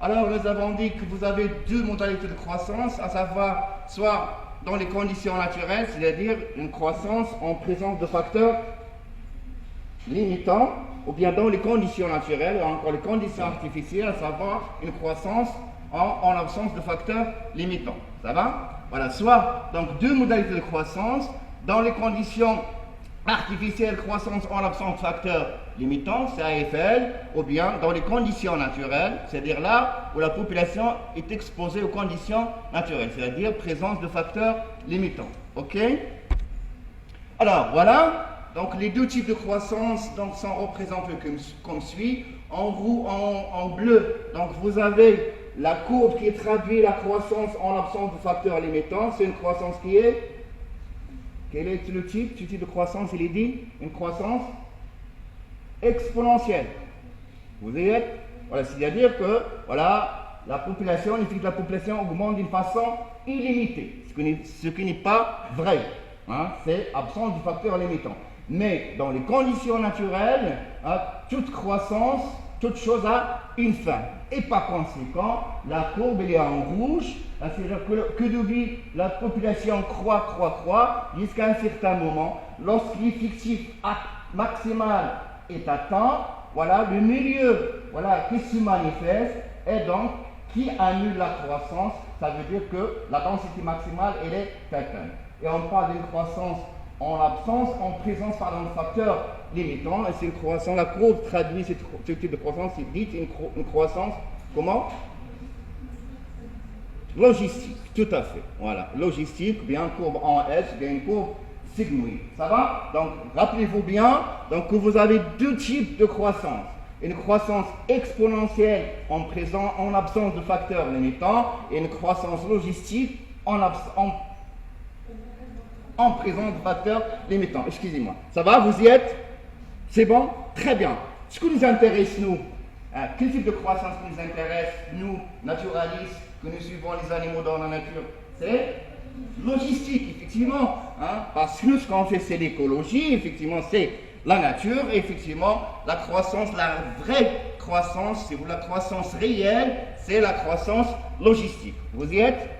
Alors, nous avons dit que vous avez deux modalités de croissance, à savoir soit dans les conditions naturelles, c'est-à-dire une croissance en présence de facteurs limitants, ou bien dans les conditions naturelles, ou encore les conditions artificielles, à savoir une croissance en absence de facteurs limitants. Ça va? Voilà, soit donc deux modalités de croissance, dans les conditions artificielle, croissance en l'absence de facteurs limitants, c'est AFL, ou bien dans les conditions naturelles, c'est-à-dire là où la population est exposée aux conditions naturelles, c'est-à-dire présence de facteurs limitants. Ok? Alors voilà, donc les deux types de croissance donc, sont représentés comme suit. En bleu, donc vous avez la courbe qui traduit la croissance en l'absence de facteurs limitants, c'est une croissance qui est. Quel est le type? Ce type de croissance, il est dit une croissance exponentielle. Vous voyez? Voilà, c'est-à-dire que voilà, la population, il fait que la population augmente d'une façon illimitée, ce qui n'est pas vrai. Hein, c'est absence du facteur limitant. Mais dans les conditions naturelles, hein, toute croissance, toute chose a une fin. Et par conséquent, la courbe elle est en rouge, c'est-à-dire que depuis la population croît, jusqu'à un certain moment, lorsque l'effectif maximal est atteint, voilà, le milieu voilà, qui se manifeste et donc qui annule la croissance, ça veut dire que la densité maximale elle est atteinte. Et on parle d'une croissance en absence, en présence par un facteur limitant, et c'est une croissance, la courbe traduit ce type de croissance, c'est dit une croissance, comment? Logistique, tout à fait, voilà, logistique, bien courbe en S, bien une courbe sigmoïde, ça va? Donc, rappelez-vous bien, donc, que vous avez deux types de croissance, une croissance exponentielle en absence de facteurs limitants, et une croissance logistique en présence de facteurs limitants. Excusez-moi. Ça va? Vous y êtes? C'est bon? Très bien. Ce qui nous intéresse, nous, quel type de croissance qui nous intéresse, nous, naturalistes, que nous suivons les animaux dans la nature? C'est logistique, effectivement. Hein? Parce que nous, ce qu'on fait, c'est l'écologie, effectivement, c'est la nature, et effectivement, la croissance, la vraie croissance, c'est la croissance réelle, c'est la croissance logistique. Vous y êtes?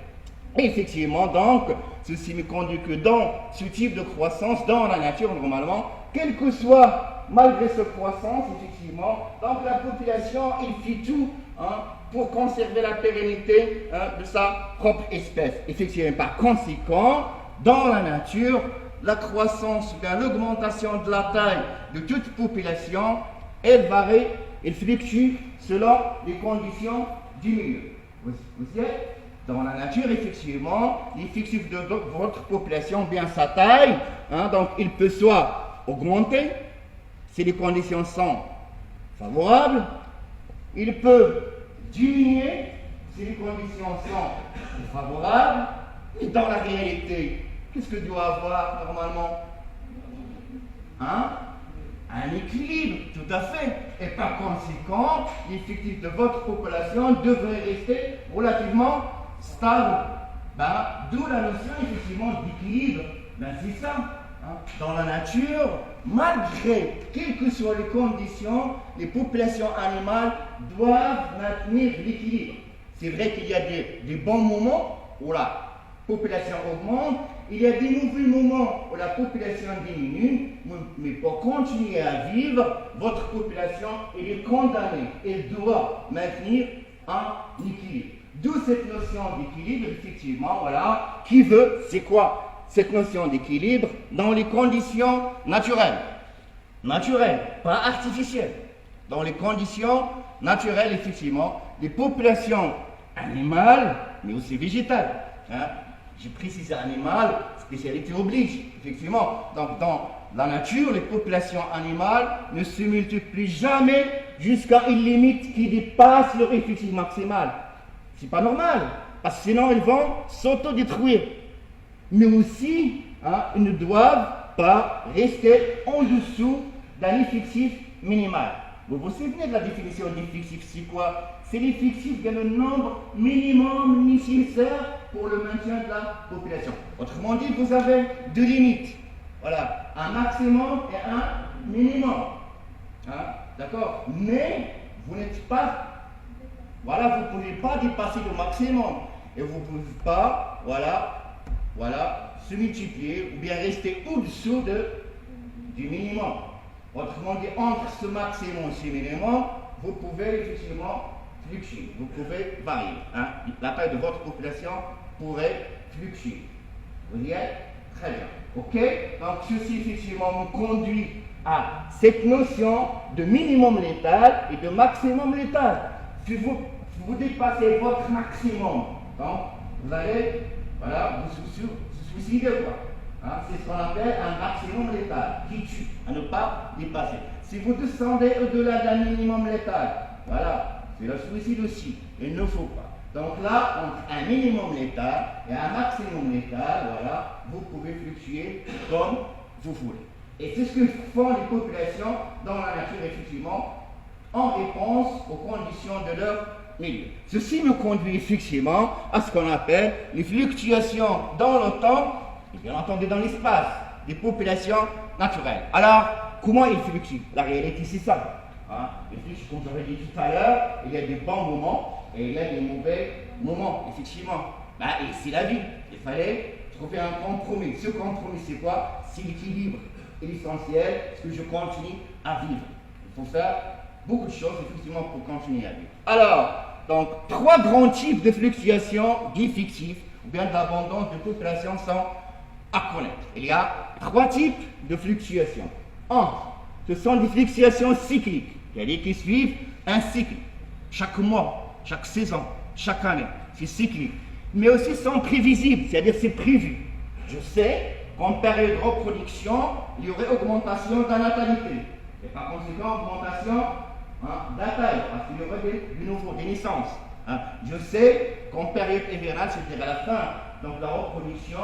Et effectivement, donc, ceci me conduit que dans ce type de croissance, dans la nature, normalement, quel que soit, malgré cette croissance, effectivement, donc la population, il fait tout hein, pour conserver la pérennité hein, de sa propre espèce. Effectivement, par conséquent, dans la nature, la croissance, bien l'augmentation de la taille de toute population, elle varie, elle fluctue selon les conditions du milieu. Vous y êtes? Dans la nature, effectivement, l'effectif de votre population, bien sa taille, hein, donc il peut soit augmenter, si les conditions sont favorables, il peut diminuer, si les conditions sont favorables, et dans la réalité, qu'est-ce que doit avoir normalement? Hein? Un équilibre, tout à fait. Et par conséquent, l'effectif de votre population devrait rester relativement stable. Ben, d'où la notion effectivement d'équilibre. Ben, c'est ça. Hein. Dans la nature, malgré quelles que soient les conditions, les populations animales doivent maintenir l'équilibre. C'est vrai qu'il y a des bons moments où la population augmente, il y a des mauvais moments où la population diminue, mais pour continuer à vivre, votre population elle est condamnée. Elle doit maintenir un équilibre. D'où cette notion d'équilibre, effectivement, voilà, qui veut, c'est quoi cette notion d'équilibre dans les conditions naturelles. Naturelles, pas artificielles. Dans les conditions naturelles, effectivement, les populations animales, mais aussi végétales. Hein, j'ai précisé animal, spécialité oblige, effectivement. Donc, dans la nature, les populations animales ne se multiplient jamais jusqu'à une limite qui dépasse leur effectif maximal. C'est pas normal, parce que sinon ils vont s'autodétruire. Mais aussi, hein, ils ne doivent pas rester en dessous d'un effectif minimal. Vous vous souvenez de la définition d'effectif, c'est quoi? C'est l'effectif qui est le nombre minimum nécessaire pour le maintien de la population. Autrement dit, vous avez deux limites. Voilà, un maximum et un minimum. Hein, d'accord? Mais vous n'êtes pas Voilà, vous ne pouvez pas dépasser le maximum. Et vous ne pouvez pas, voilà, se multiplier ou bien rester au-dessous du minimum. Autrement dit, entre ce maximum et ce minimum, vous pouvez effectivement fluctuer, vous pouvez varier. Hein. La taille de votre population pourrait fluctuer. Vous y êtes? Très bien. Ok? Donc ceci effectivement nous conduit à cette notion de minimum létal et de maximum létal. Si vous dépassez votre maximum, donc vous allez vous suicider quoi. Hein, c'est ce qu'on appelle un maximum létal qui tue, à ne pas dépasser. Si vous descendez au-delà d'un minimum létal, voilà, c'est le suicide aussi. Il ne faut pas. Donc là, entre un minimum létal et un maximum létal, voilà, vous pouvez fluctuer comme vous voulez. Et c'est ce que font les populations dans la nature, effectivement, en réponse aux conditions de leur milieu. Ceci me conduit effectivement à ce qu'on appelle les fluctuations dans le temps et bien entendu dans l'espace des populations naturelles. Alors, comment ils fluctuent? La réalité, c'est ça. Hein? Ils fluctuent, comme j'avais dit tout à l'heure, il y a des bons moments et il y a des mauvais moments, effectivement. Et c'est la vie. Il fallait trouver un compromis. Ce compromis, c'est quoi? C'est l'équilibre. Et l'essentiel, c'est que je continue à vivre. Il faut faire beaucoup de choses, effectivement, pour continuer à vivre. Alors, donc, 3 grands types de fluctuations dites fictives, ou bien d'abondance de population sont à connaître. Il y a 3 types de fluctuations. 1, ce sont des fluctuations cycliques, c'est-à-dire qui suivent un cycle. Chaque mois, chaque saison, chaque année, c'est cyclique. Mais aussi sont prévisibles, c'est-à-dire c'est prévu. Je sais qu'en période de reproduction, il y aurait augmentation de la natalité. Et par conséquent, augmentation de la taille, parce qu'il y aurait du nouveau, des naissances. Je sais qu'en période hivernale, c'est-à-dire à la fin donc la reproduction,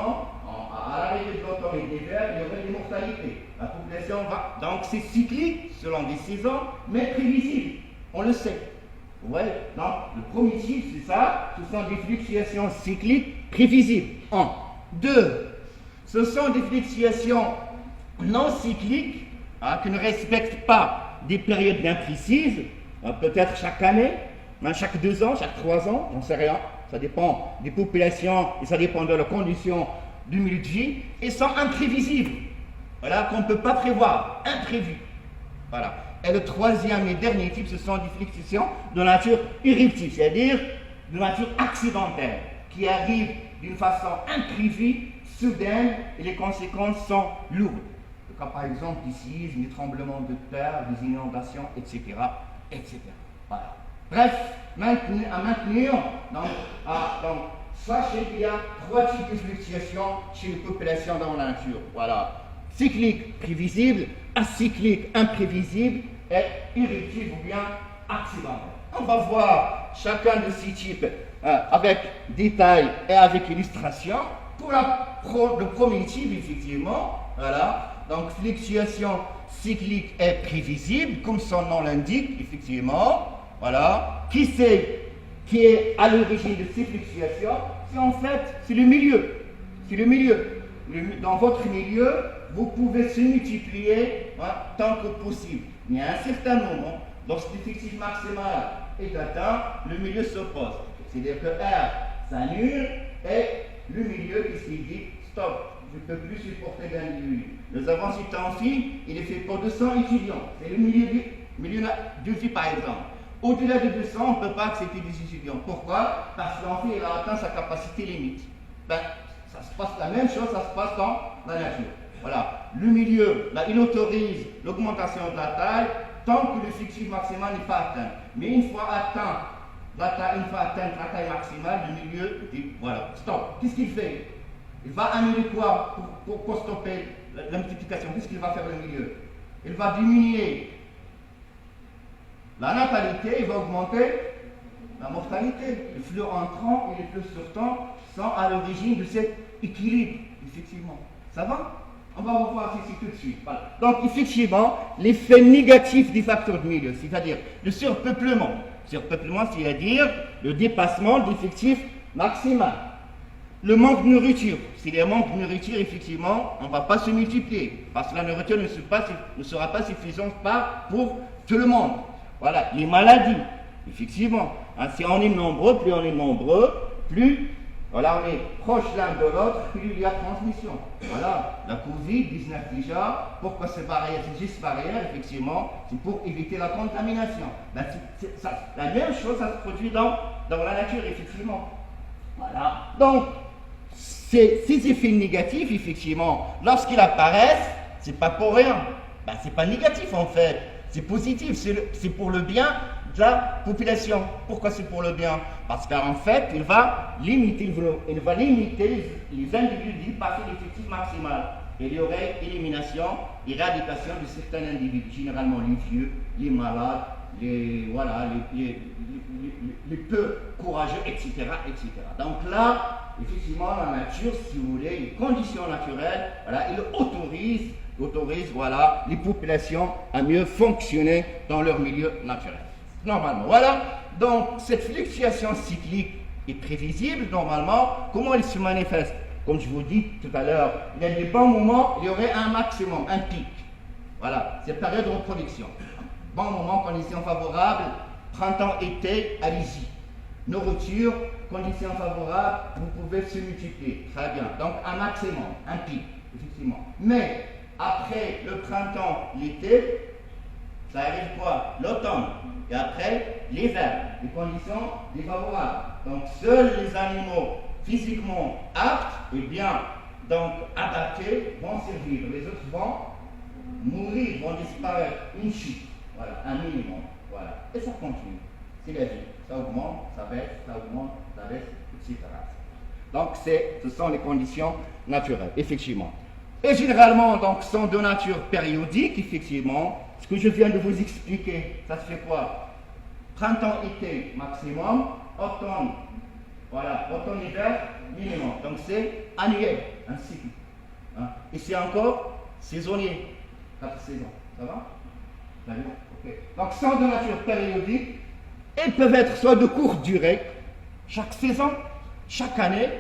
à l'arrivée de l'automne et de l'hiver, il y aurait des mortalités. La population va. Donc c'est cyclique, selon des saisons, mais prévisible. On le sait. Ouais. Donc le premier type, c'est ça, ce sont des fluctuations cycliques prévisibles. 1. 2. Ce sont des fluctuations non cycliques qui ne respectent pas des périodes bien précises, peut-être chaque année, chaque 2 ans, chaque 3 ans, j'en sais rien. Ça dépend des populations et ça dépend de leurs conditions du milieu de vie et sont imprévisibles. Voilà, qu'on ne peut pas prévoir, imprévus. Voilà. Et le troisième et dernier type, ce sont des fluctuations de nature éruptive, c'est-à-dire de nature accidentelle, qui arrivent d'une façon imprévue, soudaine, et les conséquences sont lourdes. Comme par exemple des séismes, des tremblements de terre, des inondations, etc. etc. Voilà. Bref, à maintenir, donc sachez qu'il y a 3 types de fluctuations chez les populations dans la nature. Voilà. Cyclique, prévisible, acyclique, imprévisible, et éruptive ou bien accidentel. On va voir chacun de ces types avec détail et avec illustration. Pour le premier type, effectivement, voilà, donc fluctuation cyclique et prévisible, comme son nom l'indique, effectivement, voilà, qui est à l'origine de ces fluctuations? C'est le milieu. C'est le milieu. Dans votre milieu, vous pouvez se multiplier tant que possible. Mais à un certain moment, lorsque l'effectif maximal est atteint, le milieu s'oppose. C'est-à-dire que R s'annule et le milieu qui dit stop, je ne peux plus supporter d'individus. Nous avons cité un film, il est fait pour 200 étudiants. C'est le milieu de vie par exemple. Au-delà de 200, on ne peut pas accepter des étudiants. Pourquoi? Parce qu'en fait, il a atteint sa capacité limite. Ça se passe la même chose, ça se passe dans la nature. Voilà. Le milieu, il autorise l'augmentation de la taille tant que l'effectif maximal n'est pas atteint. Mais une fois atteinte la taille maximale, le milieu dit voilà, stop. Qu'est-ce qu'il fait? Il va annuler quoi pour stopper la multiplication? Qu'est-ce qu'il va faire le milieu? Il va diminuer la natalité, il va augmenter la mortalité. Les flux entrants et les flux sortants sont à l'origine de cet équilibre, effectivement. Ça va? On va revoir ici tout de suite. Voilà. Donc, effectivement, l'effet négatif des facteurs de milieu, c'est-à-dire le surpeuplement. Surpeuplement, c'est-à-dire le dépassement de l'effectif maximal. Le manque de nourriture. S'il y a manque de nourriture, effectivement, on ne va pas se multiplier. Parce que la nourriture ne sera pas suffisante pour tout le monde. Voilà, les maladies, effectivement. Hein, si on est nombreux, plus voilà, on est proche l'un de l'autre, plus il y a transmission. Voilà, la Covid-19 déjà, pourquoi ces barrières, ces gestes barrières, effectivement, c'est pour éviter la contamination. Ben, la même chose, ça se produit dans la nature, effectivement. Voilà, donc, ces effets négatifs, effectivement, lorsqu'ils apparaissent, c'est pas pour rien. Ben, c'est pas négatif en fait, c'est positif, c'est pour le bien de la population. Pourquoi c'est pour le bien? Parce qu'en fait, il va limiter les individus dépasser l'effectif maximal. Et il y aurait élimination, éradication de certains individus, généralement les vieux, les malades, les peu courageux, etc., etc. Donc là, effectivement, la nature, si vous voulez, les conditions naturelles, voilà, il autorise voilà, les populations à mieux fonctionner dans leur milieu naturel. Normalement, voilà. Donc, cette fluctuation cyclique est prévisible, normalement. Comment elle se manifeste? Comme je vous dis tout à l'heure, il y a des bons moments, il y aurait un maximum, un pic. Voilà, c'est la période de reproduction. Bon moment, conditions favorables, printemps-été, allez-y. Nourriture, conditions favorables, vous pouvez se multiplier. Très bien. Donc, un maximum, un pic, effectivement. Mais, après le printemps, l'été, ça arrive quoi? L'automne. Et après, l'hiver. Les conditions défavorables. Donc, seuls les animaux physiquement aptes et bien donc adaptés vont survivre. Les autres vont mourir, vont disparaître. Une chute. Voilà, un minimum. Voilà. Et ça continue. C'est la vie. Ça augmente, ça baisse, ça augmente, ça baisse, etc. Donc, ce sont les conditions naturelles, effectivement. Et généralement, donc, sont de nature périodique, effectivement. Ce que je viens de vous expliquer, ça se fait quoi? Printemps-été maximum, automne, voilà, automne-hiver minimum. Donc c'est annuel, un cycle. Hein? Et c'est encore saisonnier, 4 saisons. Ça va? Okay. Donc sont de nature périodique et peuvent être soit de courte durée, chaque saison, chaque année,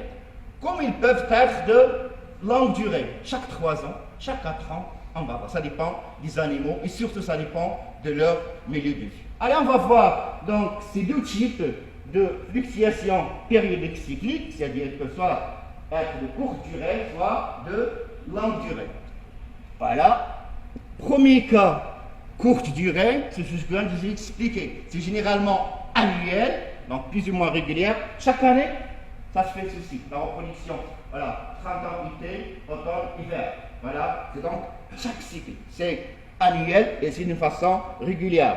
comme ils peuvent être de longue durée, chaque 3 ans, chaque 4 ans. On va voir, ça dépend des animaux et surtout ça dépend de leur milieu de vie. Allez, on va voir donc ces deux types de fluctuations périodiques cycliques, c'est-à-dire que soit être de courte durée, soit de longue durée. Voilà. Premier cas, courte durée, c'est ce que je viens de vous expliquer. C'est généralement annuel, donc plus ou moins régulière. Chaque année, ça se fait ceci, la reproduction. Voilà, printemps, été, automne, hiver. Voilà, c'est donc chaque cycle, c'est annuel et c'est d'une façon régulière.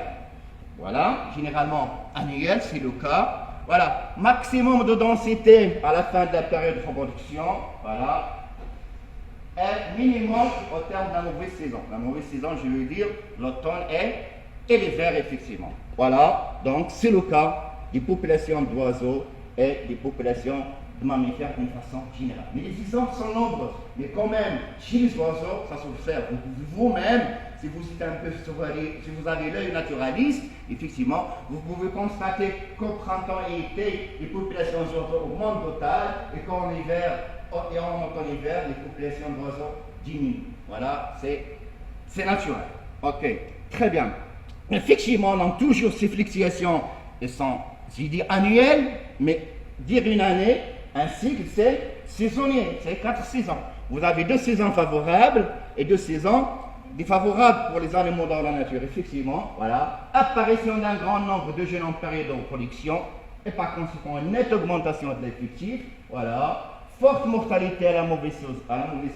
Voilà, généralement annuel, c'est le cas. Voilà, maximum de densité à la fin de la période de reproduction. Voilà, et minimum au terme de la mauvaise saison. La mauvaise saison, je veux dire, l'automne et l'hiver, effectivement. Voilà, donc c'est le cas des populations d'oiseaux et des populations de mammifères d'une façon générale. Mais les exemples sont nombreux. Mais quand même, chez les oiseaux, ça s'observe. Vous-même, si vous êtes un peu si vous avez l'œil naturaliste, effectivement, vous pouvez constater qu'au printemps et été, les populations d'oiseaux augmentent total et qu'en hiver, et en automne-hiver, les populations d'oiseaux diminuent. Voilà, c'est naturel. Ok, très bien. Effectivement, donc toujours ces fluctuations, elles sont, j'ai dit annuelles, mais dire une année, un cycle, c'est saisonnier, c'est 4 saisons. Vous avez 2 saisons favorables et 2 saisons défavorables pour les animaux dans la nature, effectivement. Voilà. Apparition d'un grand nombre de jeunes en période de reproduction et par conséquent une nette augmentation de l'effectif. Voilà. Forte mortalité à la mauvaise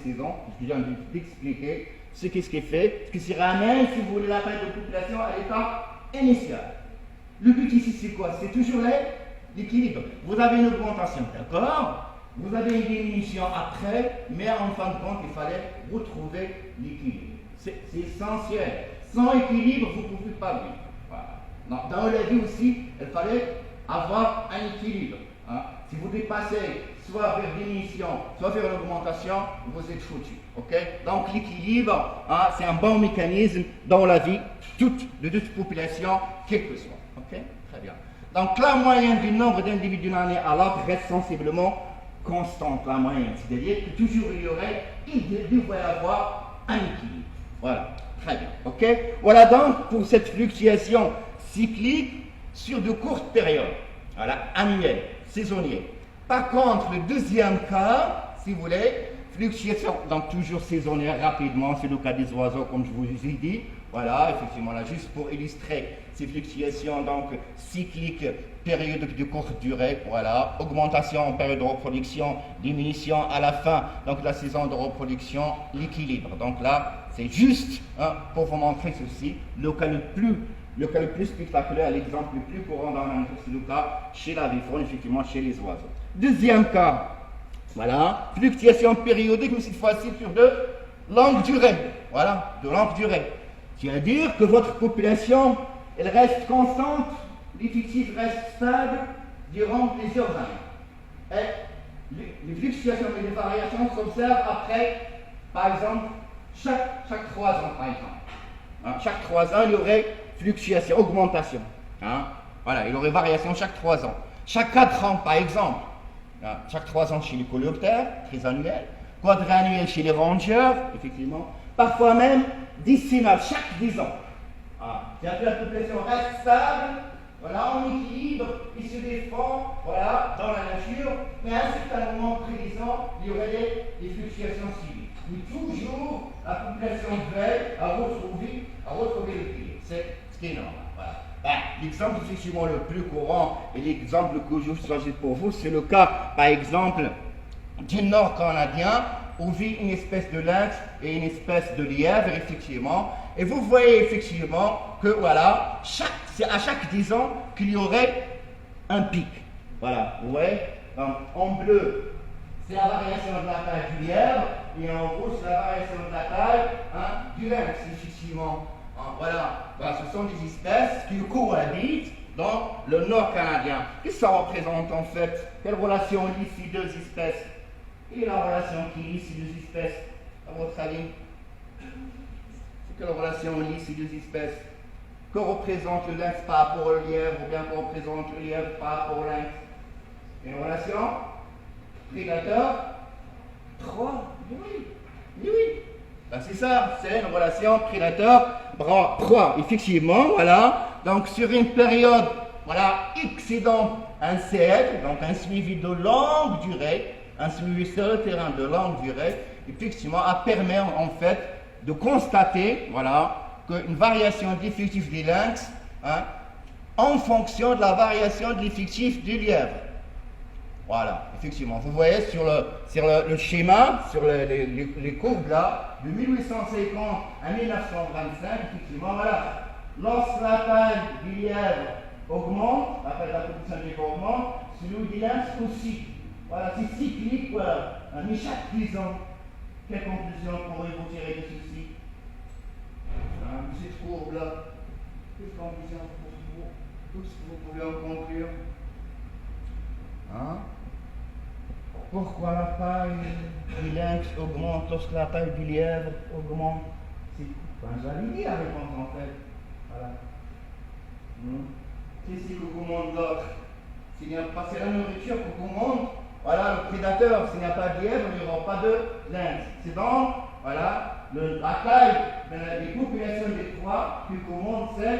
saison, je viens d'expliquer ce qui est fait, ce qui se ramène, si vous voulez, la taille de population à l'état initial. Le but ici, c'est quoi? C'est toujours l'équilibre. Vous avez une augmentation, d'accord? Vous avez une diminution après, mais en fin de compte, il fallait retrouver l'équilibre. C'est essentiel. Sans équilibre, vous ne pouvez pas vivre. Voilà. Dans la vie aussi, il fallait avoir un équilibre. Hein. Si vous dépassez soit vers diminution, soit vers l'augmentation, vous êtes foutu. Okay? Donc l'équilibre, hein, c'est un bon mécanisme dans la vie de toute population, quelle que soit. Okay? Très bien. Donc la moyenne du nombre d'individus d'une année à l'autre reste sensiblement constante, la moyenne. C'est-à-dire que toujours il devrait y avoir un équilibre. Voilà, très bien. Okay? Voilà donc pour cette fluctuation cyclique sur de courtes périodes. Voilà, annuel, saisonnier. Par contre, le deuxième cas, si vous voulez, fluctuation, donc toujours saisonnière rapidement, c'est le cas des oiseaux, comme je vous ai dit. Voilà, effectivement, là, juste pour illustrer ces fluctuations donc cycliques, périodiques de courte durée, voilà, augmentation en période de reproduction, diminution à la fin, donc la saison de reproduction, l'équilibre. Donc là, c'est juste pour vous montrer ceci, le cas le plus spectaculaire, l'exemple le plus courant dans la nature, c'est le cas chez la vifaune, effectivement, chez les oiseaux. Deuxième cas, voilà, fluctuation périodique, mais cette fois-ci sur de longue durée. Voilà, de longue durée. C'est-à-dire que votre population, elle reste constante, l'effectif reste stable durant plusieurs années. Et les fluctuations et les variations s'observent après, par exemple, chaque 3 ans, par exemple. Chaque 3 ans, il y aurait fluctuation, augmentation. Voilà, il y aurait variation chaque 3 ans. Chaque 4 ans, par exemple. Chaque 3 ans chez les coléoptères, trisannuel. Quadrannuel chez les rongeurs, effectivement. Parfois même décennal, chaque 10 ans. C'est-à-dire que la population reste stable, voilà, en équilibre, il se défend, voilà, dans la nature, mais à un certain moment prédisant, il y aurait des fluctuations civiques. Mais toujours, la population veille à retrouver l'équilibre. C'est ce qui est normal. Voilà. L'exemple effectivement le plus courant et l'exemple que je choisis pour vous, c'est le cas, par exemple, du nord canadien, où vit une espèce de lynx et une espèce de lièvre, effectivement. Et vous voyez effectivement que, voilà, c'est à chaque 10 ans qu'il y aurait un pic. Voilà, vous voyez. Donc, en bleu, c'est la variation de la taille du lièvre, et en rouge, c'est la variation de la taille du lynx, effectivement. Voilà, ce sont des espèces qui cohabitent dans le nord canadien. Qu'est-ce que ça représente en fait? Quelle relation lie ces deux espèces? Quelle est la relation qui lie ces deux espèces, à votre avis? Quelle relation lie ces deux espèces? Que représente le lynx par rapport au lièvre, ou bien que représente le lièvre par rapport au lynx? Une relation prédateur, proie? Oui. C'est ça, c'est une relation prédateur-proie. Effectivement, voilà. Donc sur une période, voilà, excédant un CL, donc un suivi de longue durée, un suivi sur le terrain de longue durée, effectivement, permet en fait de constater, voilà, qu'une variation de l'effectif du lynx, en fonction de la variation de l'effectif du lièvre. Voilà, effectivement. Vous voyez sur le schéma, sur les courbes là, de 1850 à 1925, effectivement, voilà. Lorsque la taille du lièvre augmente, la taille de la population du lièvre augmente, celui du lynx aussi. Voilà, c'est cyclique, voilà. Mais chaque 10 ans, quelle conclusion pourrez-vous tirer de ceci? Cette courbe-là, quelle conclusion pour vous? Tout ce que vous pouvez en conclure? Pourquoi la taille du lynx augmente lorsque la taille du lièvre augmente? J'avais dit la réponse en fait. Voilà. Qu'est-ce que commande l'autre? S'il n'y a pas, c'est la nourriture que commande. Voilà, le prédateur. S'il n'y a pas de lièvre, il n'y aura pas de lynx. C'est donc, voilà, la taille des populations des proies qui commande celle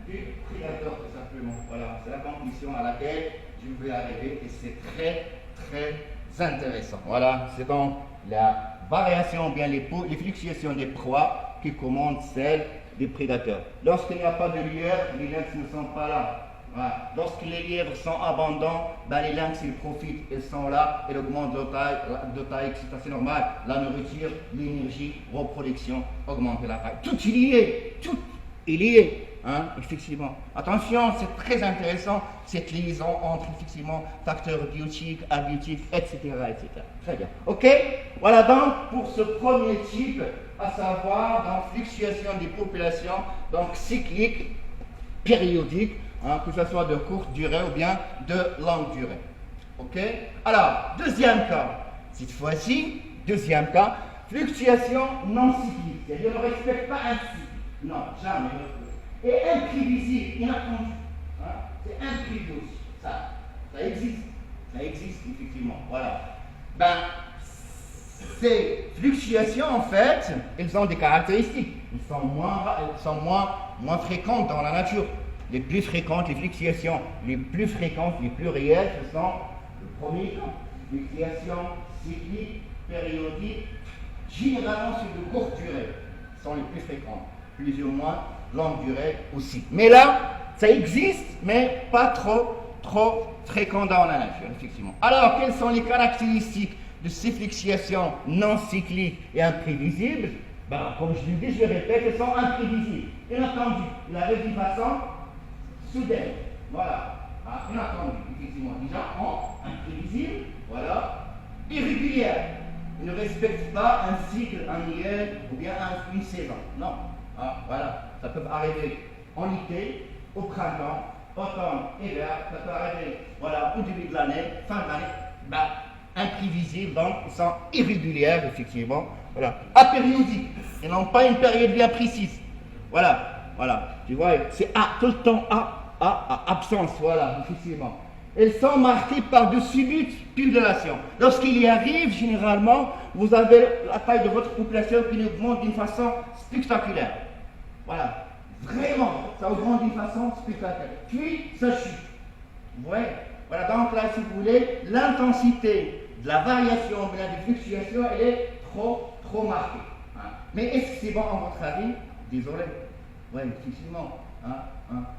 du prédateur, tout simplement. Voilà, c'est la conclusion à laquelle je vais arriver et c'est très, très intéressant. Voilà, c'est donc la variation, bien les fluctuations des proies qui commandent celles des prédateurs. Lorsqu'il n'y a pas de lièvre, les lynx ne sont pas là. Voilà. Lorsque les lièvres sont abondants, les lynx ils profitent, ils sont là, ils augmentent de taille, c'est assez normal. La nourriture, l'énergie, reproduction, augmenter la taille. Tout est lié, tout est lié. Effectivement. Attention, c'est très intéressant cette liaison entre effectivement facteurs biotiques, abiotiques, etc., etc. Très bien. Ok. Voilà donc pour ce premier type, à savoir donc fluctuation des populations, donc cycliques, périodiques, que ce soit de courte durée ou bien de longue durée. Ok. Alors deuxième cas. Cette fois-ci, deuxième cas, fluctuation non cyclique, c'est-à-dire ne respecte pas un cycle. Non, jamais. Et imprévisible, inattendu. C'est imprévisible aussi. Ça existe effectivement. Voilà. Ces fluctuations, en fait, elles ont des caractéristiques. Elles sont moins fréquentes dans la nature. les plus fréquentes, les fluctuations les plus fréquentes, les plus réelles, ce sont le premier cas, fluctuations cycliques, périodiques, généralement sur de courte durée, sont les plus fréquentes, plus ou moins longue durée aussi. Mais là, ça existe, mais pas trop fréquent dans la nature, effectivement. Alors, quelles sont les caractéristiques de ces fluctuations non cycliques et imprévisibles? Comme je l'ai dit, je répète, elles sont imprévisibles. Inattendues. Il arrive d'une façon soudaine. Voilà. Inattendu, effectivement. Déjà, imprévisible, voilà. Irrégulière. Il ne respecte pas un cycle annuel ou bien une saison. Non. Voilà. Ça peut arriver en été, au printemps, automne, hiver, ça peut arriver, voilà, au début de l'année, fin de l'année, imprévisibles, donc ils sont irrégulières, effectivement, voilà, apériodiques, ils n'ont pas une période bien précise, voilà, tu vois, c'est tout le temps absence, voilà, effectivement. Elles sont marquées par de subites pullulations. Lorsqu'il y arrive, généralement, vous avez la taille de votre population qui augmente d'une façon spectaculaire, voilà. Vraiment, ça augmente d'une façon spectaculaire. Puis, ça chute. Vous voyez? Voilà, donc là, si vous voulez, l'intensité de la variation, de la fluctuation, elle est trop marquée. Mais est-ce que c'est bon à votre avis? Désolé. Oui, effectivement.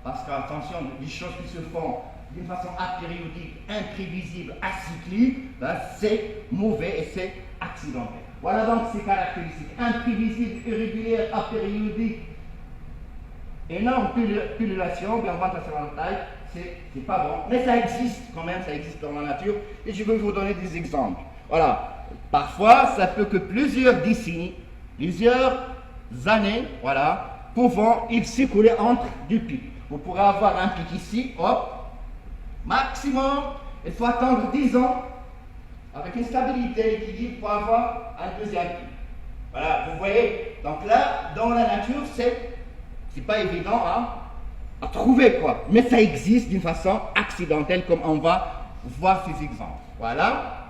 Parce qu'attention, les choses qui se font d'une façon apériodique, imprévisible, acyclique, c'est mauvais et c'est accidentel. Voilà donc ces caractéristiques. Imprévisible, irrégulière, apériodique, énorme pullulation, bien augmentation de la taille, c'est pas bon, mais ça existe quand même, ça existe dans la nature, et je vais vous donner des exemples. Voilà, parfois ça peut que plusieurs décennies, plusieurs années, voilà, pouvant il s'écouler entre deux pics. Vous pourrez avoir un pic ici, hop, maximum, il faut attendre 10 ans, avec une stabilité, l'équilibre pour avoir un deuxième pic. Voilà, vous voyez, donc là, dans la nature, c'est pas évident à trouver, quoi. Mais ça existe d'une façon accidentelle, comme on va voir ces exemples. Voilà.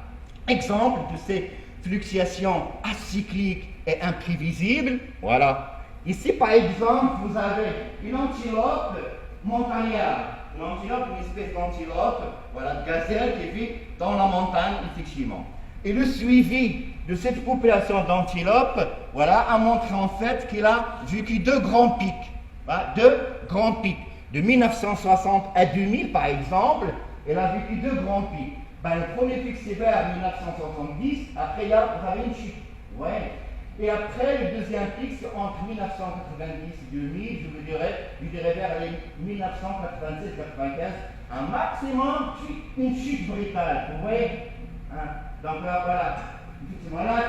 Exemple de ces fluctuations acycliques et imprévisibles. Voilà. Ici, par exemple, vous avez une antilope montagnarde. Une antilope, une espèce d'antilope, voilà, de gazelle qui vit dans la montagne, effectivement. Et le suivi de cette population d'antilopes, voilà, a montré en fait qu'il a vécu deux grands pics. Deux grands pics. De 1960 à 2000, par exemple, elle a vécu deux grands pics. Le premier pic, c'est vers 1970, après, vous avez une chute. Ouais. Et après, le deuxième pic, c'est entre 1990 et 2000, je dirais vers les 1996-95, un maximum, une chute brutale. Vous voyez? Donc là, voilà. Effectivement, là,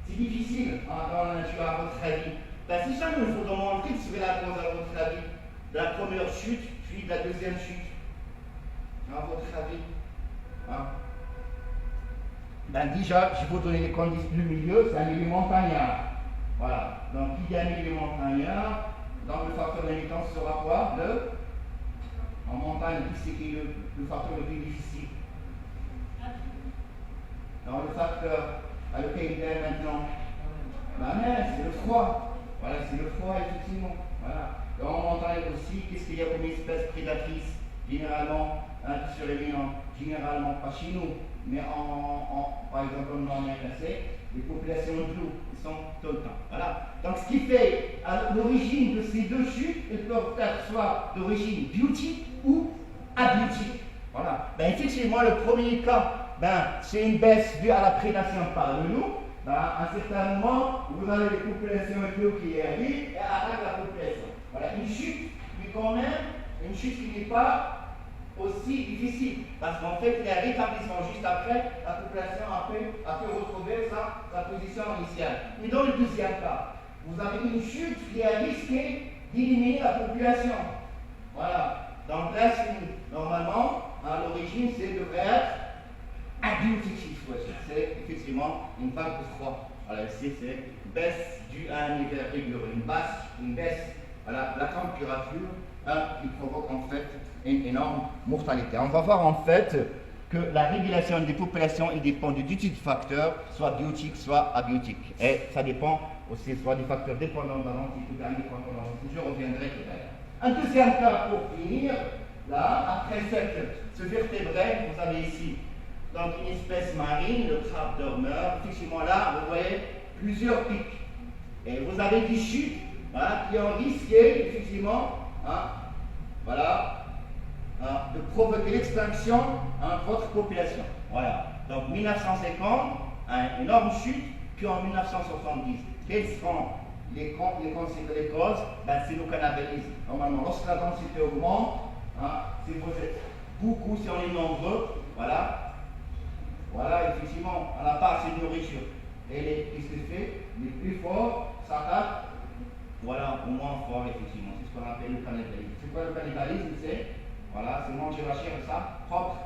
c'est difficile dans la nature, à votre avis. Si jamais je vous demande quelle serait la cause à votre avis de la première chute, puis de la deuxième chute, à votre avis, déjà, je vais vous donner les conditions. Le milieu, c'est un milieu montagnard. Voilà. Donc, il y a un milieu montagnard. Donc, le facteur limitant sera quoi? En montagne, qui c'est qui est le facteur le plus difficile? Donc, le facteur à lequel il est maintenant, c'est le froid. Voilà, c'est le froid, effectivement. Voilà. En montagne aussi, qu'est-ce qu'il y a comme espèce prédatrice? Généralement, sur les mines, généralement pas chez nous, mais par exemple en Amérique, les populations de loups, ils sont tout le temps. Voilà. Donc ce qui fait à l'origine de ces deux chutes, elles peuvent être soit d'origine biotique ou abiotique. Voilà. Effectivement, le premier cas, c'est une baisse due à la prédation par le loup. À un certain moment, vous avez les populations de loups qui arrivent et attaquent la population. Voilà, une chute, mais quand même, une chute qui n'est pas aussi difficile. Parce qu'en fait, il y a un rétablissement juste après, la population a pu retrouver sa position initiale. Mais dans le deuxième cas, vous avez une chute qui a risqué d'éliminer la population. Voilà. Donc là, normalement, à l'origine, c'est devrait être abiotique. C'est effectivement une vague de froid. Voilà, ici, c'est une baisse due à un hiver rigoureux. Une baisse à la température qui provoque en fait une énorme mortalité. On va voir en fait que la régulation des populations dépend de différents facteurs, soit biotiques, soit abiotiques. Et ça dépend aussi soit des facteurs dépendants de la lentille ou indépendants de la lentille. Je reviendrai tout à l'heure. Un deuxième cas pour finir, là, après ce vertébré, vous avez ici donc une espèce marine, le crabe dormeur. Effectivement, là, vous voyez plusieurs pics. Et vous avez des chutes, voilà, qui ont risqué, effectivement, hein, voilà, hein, de provoquer l'extinction de votre population. Voilà. Donc 1950, une énorme chute, puis en 1970. Quelles seront les causes? Ben, c'est le cannibalisme. Normalement, lorsque la densité augmente, hein, si vous êtes beaucoup, si on est nombreux, voilà, effectivement, on n'a pas assez de nourriture. Et qu'est-ce que c'est? Les plus forts s'attaquent, voilà, au moins fort, effectivement. C'est ce qu'on appelle le cannibalisme. C'est quoi le cannibalisme? C'est manger la chair de sa propre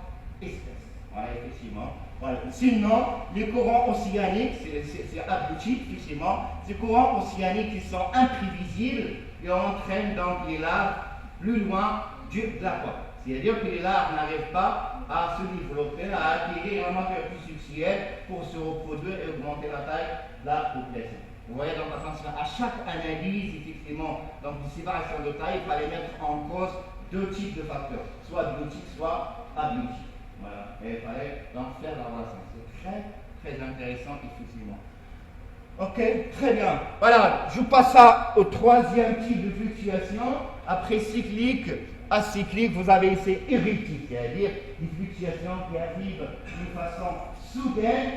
espèce. Voilà, effectivement. Voilà. Sinon, les courants océaniques, c'est abouti, effectivement, ces courants océaniques qui sont imprévisibles et entraînent donc les larves plus loin de la côte. C'est-à-dire que les larves n'arrivent pas à se développer, à acquérir un matériau substantiel pour se reproduire et augmenter la taille de la population. Vous voyez donc attention, à chaque analyse, effectivement, donc de séparation de taille, il fallait mettre en cause deux types de facteurs, soit biotiques, soit abiotiques. Voilà, et il fallait donc faire la relation. C'est très, très intéressant, effectivement. Ok, très bien. Voilà, je passe au troisième type de fluctuation. Après cyclique, acyclique, vous avez ici erratique, c'est-à-dire des fluctuations qui arrivent d'une façon soudaine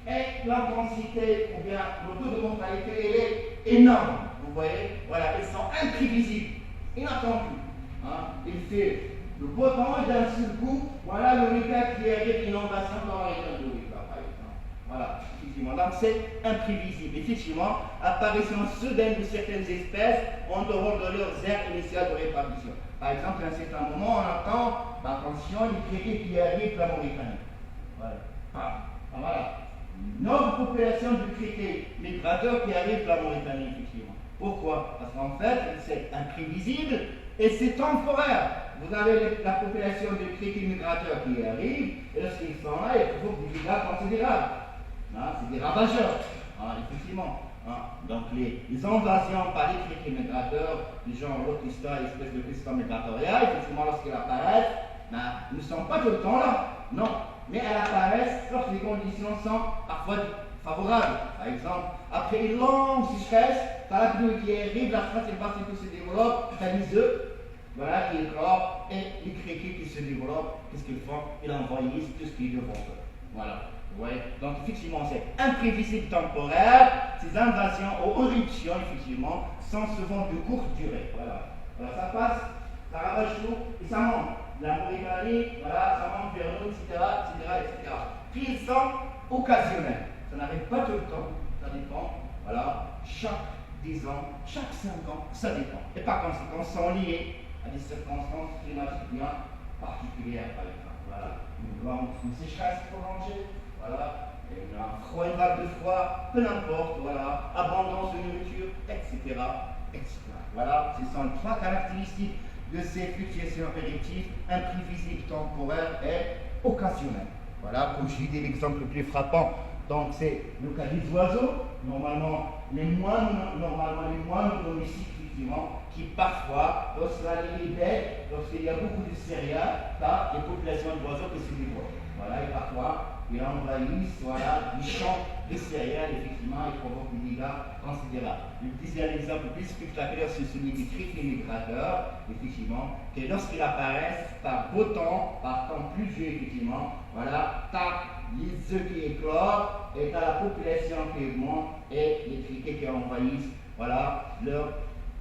et l'intensité ou bien le taux de mortalité, elle est énorme. Vous voyez, voilà, elles sont imprévisibles, inattendues. Hein? Il fait le beau temps et d'un seul coup, voilà le régal qui arrive, inondation dans la région de l'Ouïka, par exemple. Voilà, effectivement. Donc c'est imprévisible. Effectivement, apparition soudaine de certaines espèces en dehors de leurs aires initiales de répartition. Par exemple, à un certain moment, on entend, attention, les criquets qui arrivent de la Mauritanie. Voilà. Voilà. Une autre population de criquets migrateurs qui arrivent de la Mauritanie, effectivement. Pourquoi? Parce qu'en fait, c'est imprévisible et c'est temporaire. Vous avez la population de criquets migrateurs qui arrivent, et lorsqu'ils sont là, ils provoquent des dégâts considérables. Hein, c'est des ravageurs, effectivement. Hein. Donc les invasions par les criquets migrateurs, du genre Locustan, espèce de Locustan migratoria, effectivement, lorsqu'elles apparaissent, ne sont pas tout le temps là. Non. Mais elles apparaissent lorsque les conditions sont parfois favorables. Par exemple, après une longue sécheresse, par la pluie qui arrive, la stratégie qui se développe, les œufs, voilà, qui éclorent, et les criquets qui se développent, qu'est-ce qu'ils font? Ils envahissent tout ce qui est devant eux. Voilà. Ouais. Donc effectivement, c'est imprévisible temporaire. Ces invasions ou éruptions, effectivement, sont souvent de courte durée. Voilà. Voilà, ça passe, ça ravage tout et ça monte. La Mauritanie, voilà, ça monte vers nous, etc., etc. Puis ils sont occasionnels. Ça n'arrive pas tout le temps. Ça dépend. Voilà. Chaque 10 ans, chaque 5 ans, ça dépend. Et par conséquent, sont liés à des circonstances climatiques bien particulières, par exemple. Voilà. Une sécheresse prolongée. Voilà, un froid, une vague de froid, peu importe, voilà, abondance de nourriture, etc., etc. Voilà, ce sont les 3 caractéristiques de ces fluctuations éruptives, imprévisibles, temporaires et occasionnelles. Voilà, comme je dis, l'exemple le plus frappant, donc c'est le cas des oiseaux, normalement les moines domestiques, effectivement, qui parfois, lorsqu'il y a beaucoup de céréales, par des populations d'oiseaux qui se développent. Voilà, et parfois, ils envahissent, voilà, ils chantent des céréales, effectivement, ils provoquent des dégâts considérables. Le deuxième exemple plus spectaculaire, c'est celui des criquets migrateurs, effectivement, que lorsqu'ils apparaissent par beau temps, par temps pluvieux, effectivement, voilà, les œufs qui éclorent, et la population qui augmente, et les criquets qui envahissent, voilà,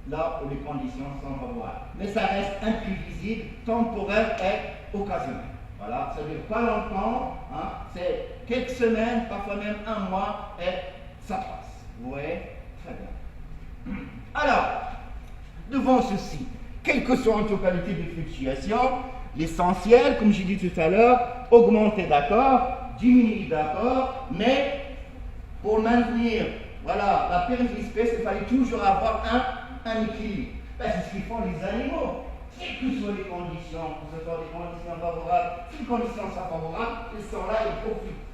là où les conditions sont favorables. Mais ça reste imprévisible, temporaire et occasionnel. Voilà, ça ne dure pas longtemps, hein, c'est quelques semaines, parfois même un mois, et ça passe. Vous voyez? Très bien. Alors, devant ceci, quelles que soient en totalité des fluctuations, l'essentiel, comme j'ai dit tout à l'heure, augmenter d'accord, diminuer d'accord, mais pour maintenir, voilà, la pérennité de l'espèce, il fallait toujours avoir un équilibre. Ben, c'est ce qu'ils font les animaux. Quelles que soient les conditions, que ce soit des conditions favorables, si les conditions sont favorables, ils sont là, ils profitent.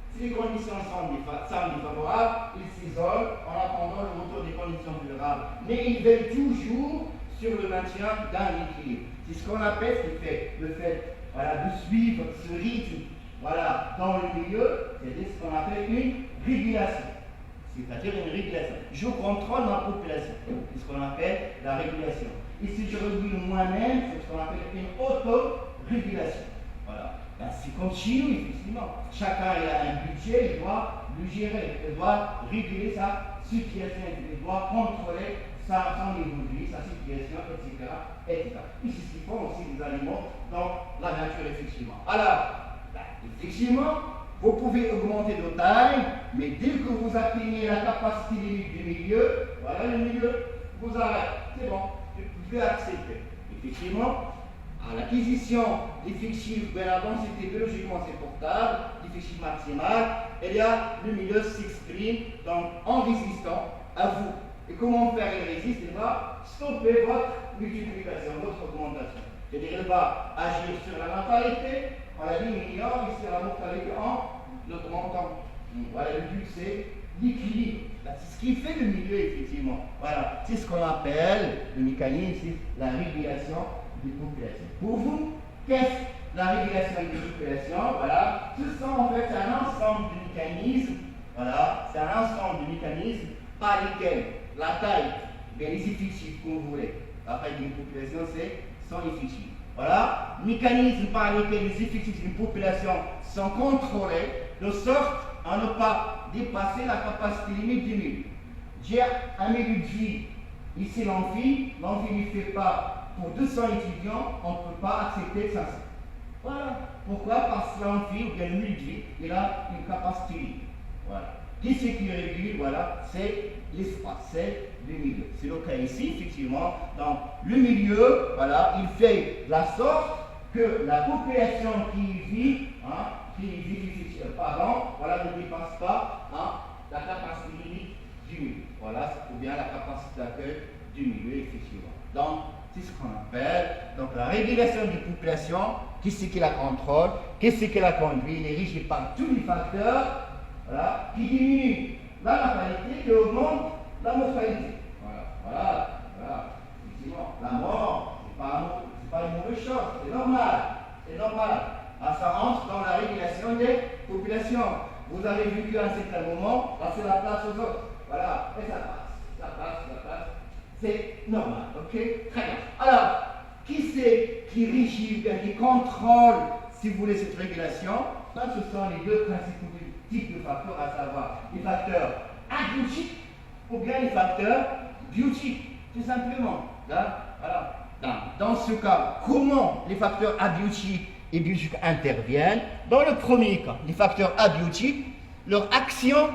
Si les conditions sont défavorables, ils s'isolent en attendant le retour des conditions durables. Mais ils veulent toujours sur le maintien d'un équilibre. C'est ce qu'on appelle le fait voilà, de suivre ce rythme voilà, dans le milieu, c'est ce qu'on appelle une régulation. C'est-à-dire une régulation. Je contrôle ma population. C'est ce qu'on appelle la régulation. Et si je régule moi-même, c'est ce qu'on appelle une autorégulation. Voilà. Ben, c'est comme chez nous, effectivement. Chacun a un budget, il doit le gérer, il doit réguler sa situation, il doit contrôler son niveau de vie, sa situation, etc., etc. Et c'est ce qu'ils font aussi les animaux dans la nature, effectivement. Alors, ben, effectivement, vous pouvez augmenter de taille, mais dès que vous atteignez la capacité limite du milieu, voilà le milieu, vous arrêtez. C'est bon, vous pouvez accepter. Effectivement, à l'acquisition d'effectifs de la densité biologiquement supportable, d'effectifs maximal, il y a le milieu s'exprime donc en résistant à vous. Et comment faire? Il résiste, il va stopper votre multiplication, votre augmentation. C'est-à-dire qu'il va agir sur la natalité en la diminuant et sur la mortalité en l'augmentant. Voilà, le but c'est l'équilibre. C'est ce qui fait le milieu, effectivement. Voilà, c'est ce qu'on appelle le mécanisme, c'est la régulation des populations. Pour vous, qu'est-ce la régulation des populations? Voilà, ce sont en fait un ensemble de mécanismes. Voilà, c'est un ensemble de mécanismes par lesquels la taille, bien les effectifs que vous voulez. La taille d'une population, c'est son effectif. Voilà, mécanismes par lesquels les effectifs d'une population sont contrôlés de sorte à ne pas dépasser la capacité limite du milieu. J'ai un milieu de vie, ici l'amphi ne fait pas pour 200 étudiants, on ne peut pas accepter 500. Voilà, pourquoi? Parce que l'amphi ou bien le milieu de vie, il a une capacité libre. Voilà. Qui c'est qui régule? Voilà, c'est l'espace, c'est le milieu. C'est le cas ici, effectivement. Donc, le milieu, voilà, il fait la sorte que la population qui vit, voilà, ne dépasse pas la capacité limite du milieu. Voilà, ou bien la capacité d'accueil du milieu, effectivement. Donc, c'est ce qu'on appelle donc, la régulation des populations. Qui c'est qui la contrôle? Qui c'est qui la conduit? Il est régi par tous les facteurs. Voilà, qui diminue la natalité, qui augmente la mortalité. Voilà. Effectivement, la mort, c'est pas une mauvaise chose, c'est normal. Ça entre dans la régulation des populations. Vous avez vécu à un certain moment, passez la place aux autres. Voilà, et ça passe. C'est normal, ok? Très bien. Alors, qui c'est qui régit, qui contrôle, si vous voulez, cette régulation? Ben, ce sont les deux principaux types de facteurs, à savoir les facteurs abiotiques ou bien les facteurs biotiques, tout simplement. Là, voilà. Dans ce cas, comment les facteurs abiotiques et biotiques interviennent? Dans le premier cas, les facteurs abiotiques, leur action,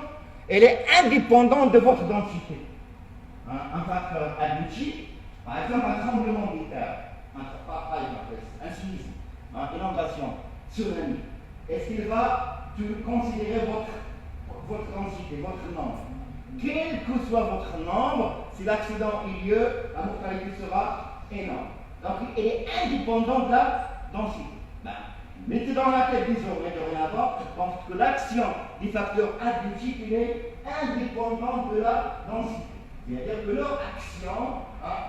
elle est indépendante de votre densité. Un facteur abiotique, par exemple un tremblement de terre, un séisme, une inondation, tsunami, est-ce qu'il va considérer votre densité, votre nombre? Quel que soit votre nombre, si l'accident a lieu, la mortalité sera énorme. Donc, elle est indépendante de la densité. Mettez dans la tête désormais dorénavant que l'action des facteurs abiotiques est indépendante de la densité. C'est-à-dire que leur action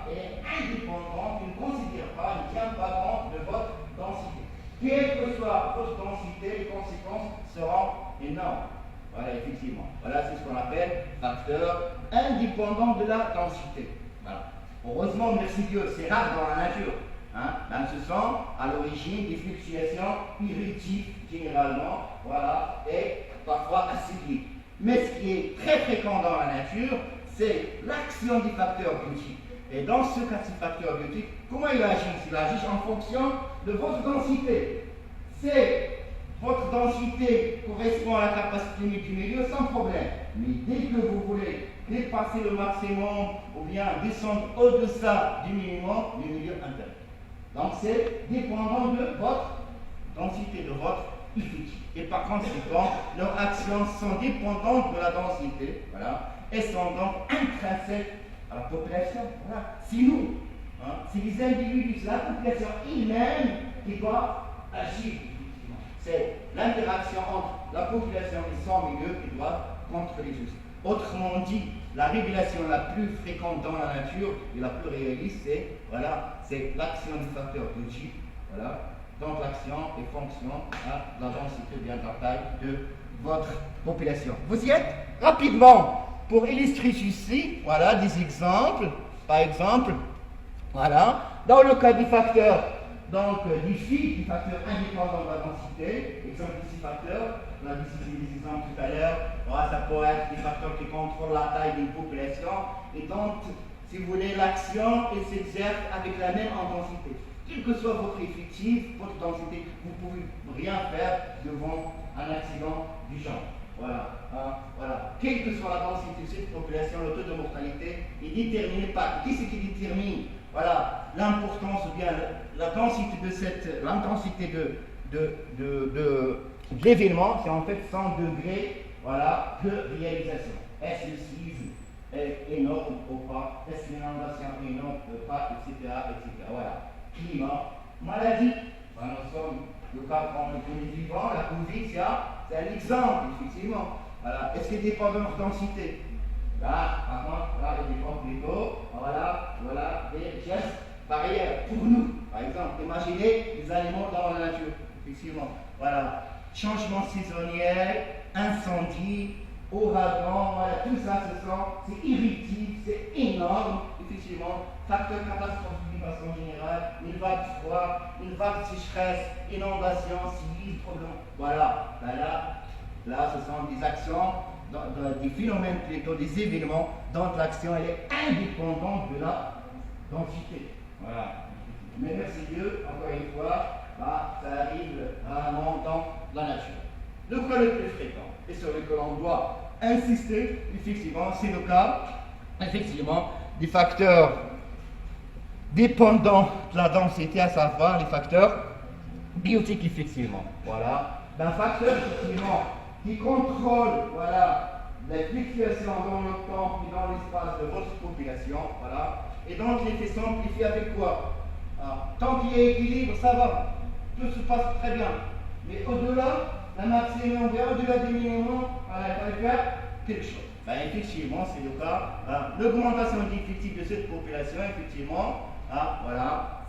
est indépendante, ne considère pas, ne tient pas compte de votre densité. Quelle que soit votre densité, les conséquences seront énormes. Voilà, effectivement. Voilà, c'est ce qu'on appelle facteur indépendant de la densité. Voilà. Heureusement, merci Dieu, c'est rare dans la nature. Ce sont à l'origine des fluctuations irrégulières généralement, voilà, et parfois acidiques. Mais ce qui est très fréquent dans la nature, c'est l'action des facteurs biotiques. Et dans ce cas, ces facteurs biotiques, comment ils agissent? Ils agissent en fonction de votre densité. C'est votre densité correspond à la capacité du milieu sans problème. Mais dès que vous voulez dépasser le maximum ou bien descendre au-deçà du minimum, le milieu intervient. Donc c'est dépendant de votre densité, de votre effectif. Et par conséquent, leurs actions sont dépendantes de la densité, voilà, et sont donc intrinsèques à la population. Voilà. C'est nous, c'est les individus, c'est la population elle-même qui doit agir. C'est l'interaction entre la population et son milieu qui doit contrôler tout ça. Autrement dit, la régulation la plus fréquente dans la nature et la plus réaliste, c'est voilà, l'action du facteur biologique. Voilà. Donc l'action est fonction de la densité bien de la taille de votre population. Vous y êtes? Rapidement, pour illustrer ici, voilà des exemples. Par exemple, voilà, dans le cas du facteur, donc du phi, du facteur indépendant de la densité, exemple ici facteur, on a discuté des exemples tout à l'heure, voilà, ça peut être des facteurs qui contrôlent la taille d'une population, et donc, si vous voulez, l'action, elle s'exerce avec la même intensité. Quel que soit votre effectif, votre densité, vous ne pouvez rien faire devant un accident du genre. Voilà, voilà. Quelle que soit la densité de cette population, le taux de mortalité est déterminé par qui c'est qui détermine, voilà, l'importance ou bien la densité de l'intensité de l'événement, c'est en fait 100 degrés, voilà, de réalisation. Est-ce que le séisme est énorme ou pas? Est-ce que l'inondation est énorme ou pas, etc., etc. Voilà. Climat, maladie. Ben, nous sommes le cas quand on est vivant, la Covid, c'est un exemple, effectivement. Voilà. Est-ce qu'il dépend de notre densité? Là, par contre, là, il dépend plutôt, voilà, des gestes barrières pour nous. Par exemple, imaginez les animaux dans la nature, effectivement. Voilà. Changement saisonnier, incendie, ouragan, voilà, tout ça, c'est irritif, c'est énorme, effectivement. Facteur catastrophique de façon générale, une vague de froid, une vague de sécheresse, inondation, séisme, problème. Voilà, là, ce sont des actions, des phénomènes plutôt, des événements dont l'action elle est indépendante de la densité. Voilà. Mais merci Dieu, encore une fois, ça arrive rarement dans la nature. Le cas le plus fréquent et sur lequel on doit insister, effectivement, c'est le cas, effectivement, des facteurs dépendants de la densité, à savoir les facteurs biotiques, effectivement. Voilà. Un facteur, effectivement, qui contrôle, voilà, les fluctuations dans le temps et dans l'espace de votre population, voilà. Et donc, l'effet s'amplifie avec quoi? Tant qu'il y a équilibre, ça va. Tout se passe très bien. Mais au-delà, la maximum, au-delà du minimum, il fallait faire quelque chose. Effectivement, c'est le cas. L'augmentation d'effectifs de cette population, effectivement, voilà,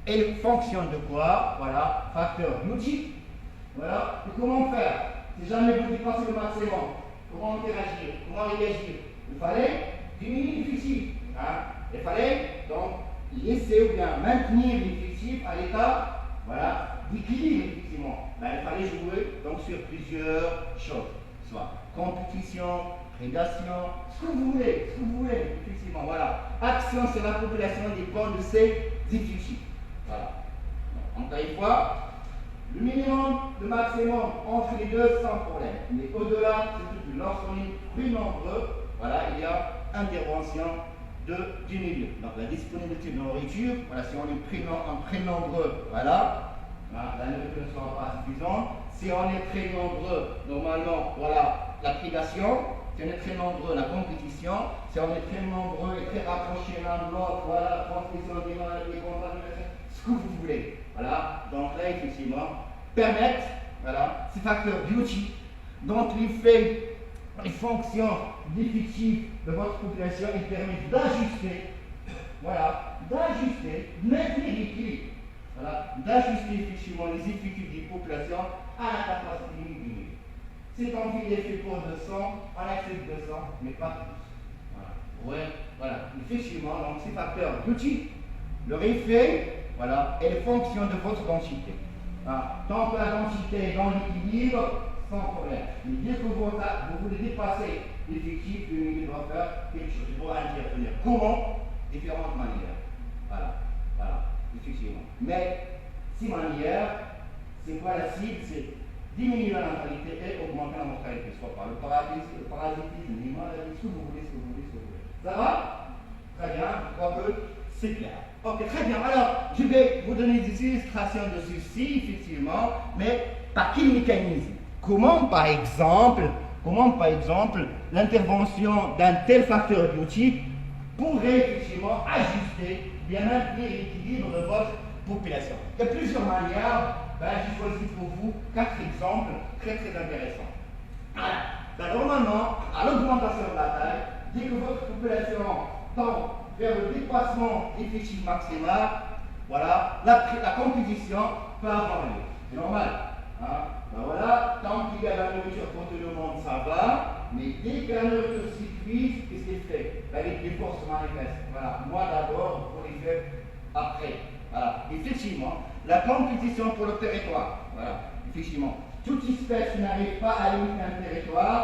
elle fonctionne de quoi? Voilà, facteur biotique. Voilà, et comment faire? Si jamais vous dépassez le maximum, comment interagir? Comment réagir? Il fallait diminuer l'effectif. Il fallait donc laisser ou bien maintenir l'effectif à l'état, voilà, d'équilibre, effectivement. Il fallait jouer donc sur plusieurs choses, soit compétition, prédation, ce que vous voulez, effectivement, voilà. Action sur la population dépend de ses effectifs. Voilà. Encore une fois, le minimum, le maximum, entre les deux, sans problème. Mais au-delà, c'est tout. Lorsqu'on est plus nombreux, voilà, il y a intervention du milieu. Donc la disponibilité de nourriture, voilà, si on est très nombreux, voilà, la nourriture ne sera pas suffisante. Si on est très nombreux, normalement, voilà, la prédation. Si on est très nombreux, la compétition. Si on est très nombreux et très rapprochés l'un de l'autre, voilà, la transmission des maladies, ce que vous voulez. Voilà, donc là, effectivement, permettent, voilà, ces facteurs biotiques, dont l'effet, les fonctions d'effectifs de votre population, ils permettent d'ajuster, voilà, de maintenir l'équilibre, voilà, d'ajuster effectivement les effectifs des populations à la capacité limite. C'est en fait l'effet pour 200, on accepte 200, mais pas plus. Voilà, ouais, voilà, effectivement, donc ces facteurs biotiques, leur effet, voilà, est la fonction de votre densité. Tant que la densité est dans l'équilibre, sans problème. Mais dès que vous voulez dépasser l'effectif, le milieu doit faire quelque chose. Il doit intervenir. Comment? Différentes manières. Voilà, effectivement. Mais ces manières, c'est quoi la cible? C'est diminuer la natalité et augmenter la mortalité, soit par le parasitisme, les maladies, ce que vous voulez. Ça va? Très bien, je crois que c'est clair. Ok, très bien. Alors, je vais vous donner des illustrations de ceci, effectivement, mais par quel mécanisme? Comment, par exemple, l'intervention d'un tel facteur biotique pourrait effectivement ajuster, bien maintenir l'équilibre de votre population? Il y a plusieurs manières. J'ai choisi pour vous 4 exemples très intéressants. Voilà. Ben, normalement, à l'augmentation de la taille, dès que votre population tend vers le dépassement d'effectif maximal, voilà, la compétition peut avoir lieu. C'est normal. Hein? Ben voilà, tant qu'il y a la nourriture pour tout le monde, ça va. Mais dès que la nourriture s'épuise, qu'est-ce qu'elle fait? Ben, les forces se manifestent. Voilà, moi d'abord, pour les faire après. Voilà, effectivement, la compétition pour le territoire. Voilà, effectivement. Toute espèce qui n'arrive pas à limiter un territoire,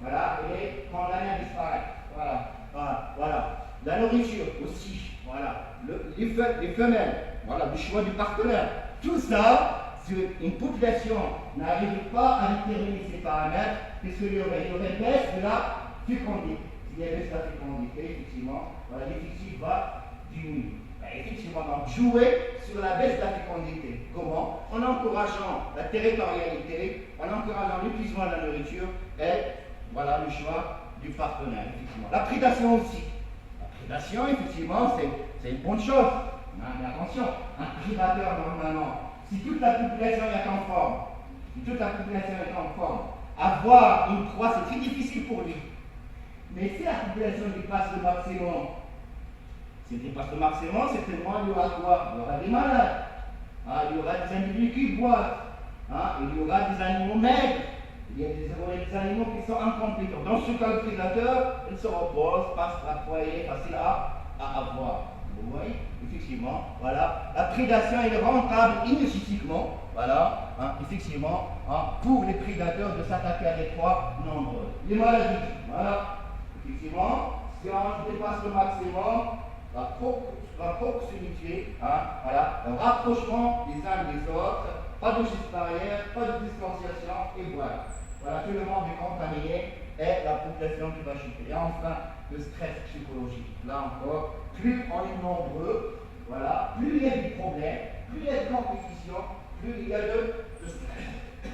voilà, elle est condamnée à disparaître. Voilà, voilà, voilà. La nourriture aussi, voilà. Les femelles, voilà, le choix du partenaire. Tout ça, si une population n'arrive pas à déterminer ces paramètres, qu'est-ce qu'il y aurait? Il y aurait baisse de la fécondité. S'il y a baisse de la fécondité, effectivement, voilà, l'effectif va diminuer. Effectivement, donc jouer sur la baisse de la fécondité. Comment? En encourageant la territorialité, en encourageant l'épuisement de la nourriture et voilà le choix du partenaire. Effectivement. La prédation aussi. La prédation, effectivement, c'est une bonne chose. Mais attention, un prédateur normalement, si toute la population est en forme, avoir une proie, c'est très difficile pour lui. Mais si la population dépasse le maximum, si elle dépasse le maximum, certainement il y aura quoi? Il y aura des malades, hein, il y aura des individus qui boivent, hein, il y aura des animaux maigres, il y a des animaux qui sont incompétents. Dans ce cas, le prédateur, il se repose, passe à foyer, facile à avoir. Vous voyez, effectivement, voilà, la prédation est rentable énergétiquement, voilà, hein, effectivement, hein, pour les prédateurs de s'attaquer à des proies nombreuses. Les maladies, voilà, effectivement, si on dépasse le maximum, la proximité, hein, voilà, le rapprochement des uns des autres, pas de gestes barrières, pas de distanciation, et voilà. Voilà, tout le monde est contaminé et la population qui va chuter. Et enfin, le stress psychologique. Là encore, plus on est nombreux, voilà, plus il y a des problèmes, plus il y a de compétition, plus il y a de stress.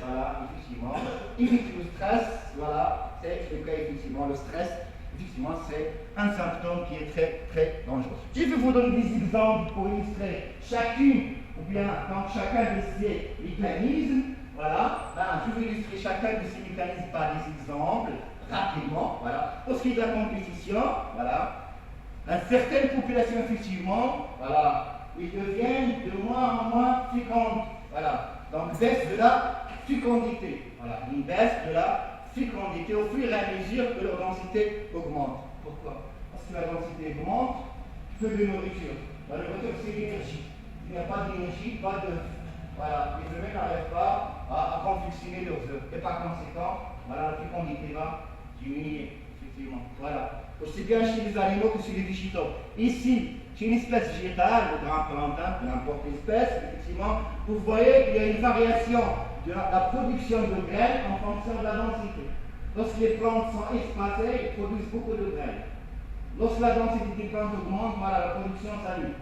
Voilà, effectivement. Éviter le stress, voilà, c'est le cas, effectivement, le stress. Effectivement, c'est un symptôme qui est très, très dangereux. Je vais vous donner des exemples pour illustrer chacune, ou bien donc chacun de ces mécanismes. Voilà, ben, je vais illustrer chacun de ces mécanismes par des exemples, rapidement. Voilà. Pour ce qui est de la compétition, voilà, certaines populations, effectivement, voilà, ils deviennent de moins en moins fécondes. Voilà, donc baisse de la fécondité. Voilà, une baisse de la fécondité au fur et à mesure que leur densité augmente. Pourquoi? Parce que la densité augmente, peu de nourriture. La nourriture, c'est l'énergie. Il n'y a pas d'énergie, pas de... Voilà, les femelles n'arrivent pas à confectionner leurs œufs. Et par conséquent, voilà, la fécondité va diminuer, effectivement. Voilà. Aussi bien chez les animaux que chez les végétaux. Ici, chez une espèce végétale, le grand plantain, n'importe quelle espèce, effectivement, vous voyez qu'il y a une variation de la production de graines en fonction de la densité. Lorsque les plantes sont espacées, ils produisent beaucoup de graines. Lorsque la densité des plantes augmente, voilà, la production s'annule.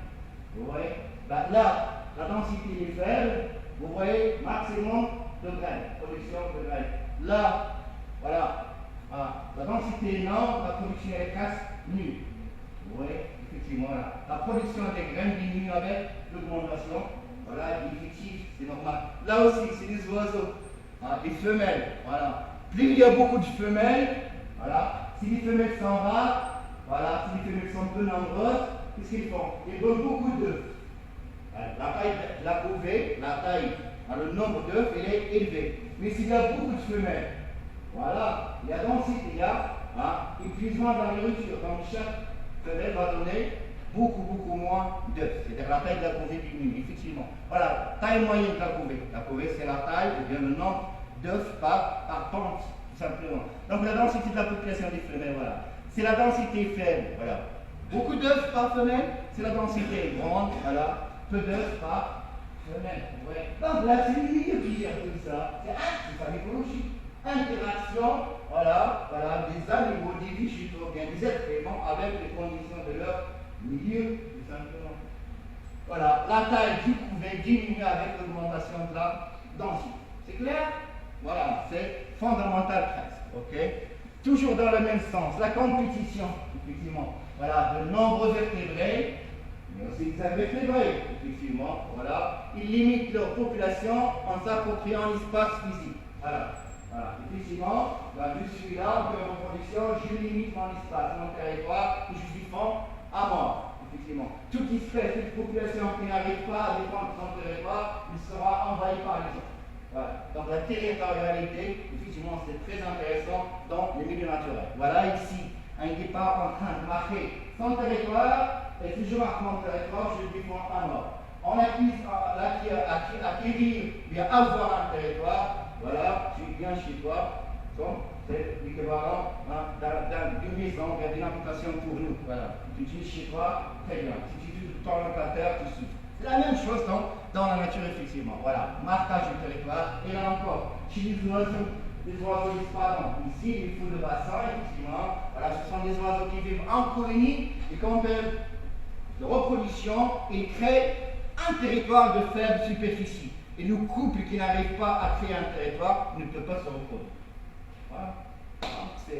Vous voyez? Ben, là, la densité est faible, vous voyez, maximum de graines, production de graines. Là, voilà, la densité est énorme, la production est presque nulle. Vous voyez, effectivement, là, la production des graines diminue avec l'augmentation. Voilà, l'effectif, c'est normal. Là aussi, c'est des oiseaux, des femelles. Voilà. Plus il y a beaucoup de femelles, voilà, si les femelles sont rares, voilà, si les femelles sont peu nombreuses, qu'est-ce qu'ils font? Ils donnent beaucoup d'œufs. La taille de la couvée, le nombre d'œufs, il est élevé. Mais s'il y a beaucoup de femelles, voilà, il y a densité, il y a épuisement de la nourriture. Donc chaque femelle va donner beaucoup moins d'œufs. C'est-à-dire la taille de la couvée diminue, effectivement. Voilà, taille moyenne de la couvée. La couvée, c'est la taille ou bien le nombre d'œufs par pente, tout simplement. Donc la densité de la population des femelles, voilà. C'est la densité faible, voilà. Beaucoup d'œufs par femelle, c'est la densité grande, voilà. Peu d'œufs par femelle. Ouais. Donc là, c'est une ligne qui gère tout ça. C'est pas l'écologie. Interaction, voilà, des animaux, des végétaux, bien des êtres vivants avec les conditions de leur milieu, tout simplement. Voilà, la taille du couvée diminue avec l'augmentation de la densité. C'est clair? Voilà, c'est fondamental presque. Ok? Toujours dans le même sens, la compétition, effectivement. Voilà, de nombreux vertébrés, mais aussi des invertébrés, effectivement. Voilà, ils limitent leur population en s'appropriant l'espace physique. Voilà. Voilà, effectivement, je suis là, en reproduction, je limite mon espace, mon territoire, je suis fond à mort. Effectivement, toute espèce, toute population qui n'arrive pas à défendre son territoire, il sera envahi par les autres. Voilà. Donc la territorialité, effectivement, c'est très intéressant dans les milieux naturels. Voilà ici un guépard en train de marquer son territoire, et si je marque mon territoire, je le défends à mort. On acquérir, bien avoir un territoire, voilà, tu viens chez toi, c'est l'équivalent d'une maison, d'une habitation pour nous. Voilà. Tu utilises chez toi, très bien. Si tu utilises ton locataire, tu souffres. C'est la même chose dans la nature, effectivement. Voilà, marquage du territoire. Et là encore, chez les oiseaux disent pardon. Ici, il faut le bassin, effectivement. Voilà, ce sont des oiseaux qui vivent en colonie et qu'en termes de reproduction, ils créent un territoire de faible superficie. Et le couple qui n'arrive pas à créer un territoire ne peut pas se reproduire.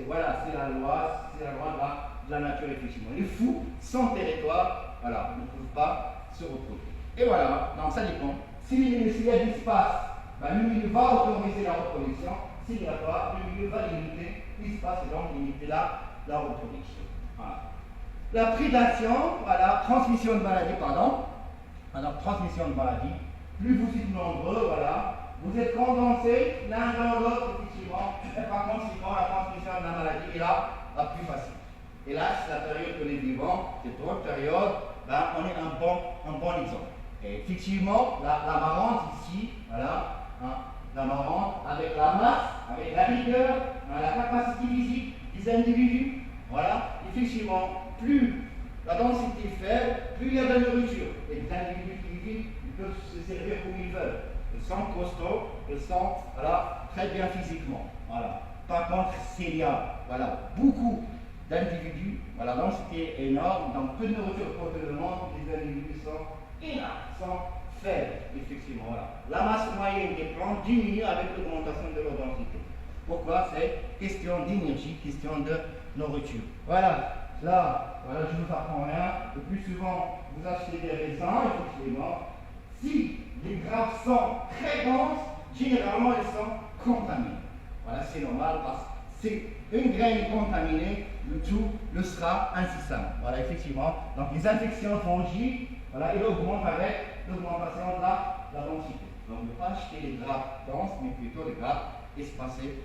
Voilà, c'est la loi de la nature, effectivement. Les fous, sans territoire, voilà, ne peuvent pas se reproduire. Et voilà, donc ça dépend. S'il y a de l'espace, le milieu va autoriser la reproduction. S'il n'y a pas, le milieu va limiter l'espace et donc limiter la reproduction. Voilà. La prédation, voilà, transmission de maladie, pardon. Alors, transmission de maladie. Plus vous êtes nombreux, voilà, vous êtes condensés l'un dans l'autre, effectivement, et par conséquent, la transmission de la maladie est là, la plus facile. Et là, c'est la période que nous vivons, cette autre période, on est un bon exemple. Et effectivement, la marrante ici, voilà, la marrante avec la masse, avec la rigueur, la capacité physique des individus, voilà, effectivement, plus la densité est faible, plus il y a de la nourriture. Et les individus qui vivent, ils peuvent se servir comme ils veulent. Ils sont costauds, ils sont voilà, très bien physiquement. Voilà. Par contre, s'il y a voilà, beaucoup d'individus, voilà, la densité est énorme, donc peu de nourriture pour tout le monde, les individus sont énormes, sont faibles, effectivement. Voilà. La masse moyenne des plantes diminue avec l'augmentation de leur densité. Pourquoi? C'est question d'énergie, question de nourriture. Voilà. Là, voilà, je ne vous apprends rien. Le plus souvent, vous achetez des raisins, effectivement. Si les grappes sont très denses, généralement, elles sont contaminées. Voilà, c'est normal parce que c'est une graine contaminée, le tout le sera incessamment. Voilà, effectivement. Donc, les infections fongiques, voilà, elles augmentent avec l'augmentation de la densité. Donc, ne pas acheter les grappes denses, mais plutôt les grappes espacées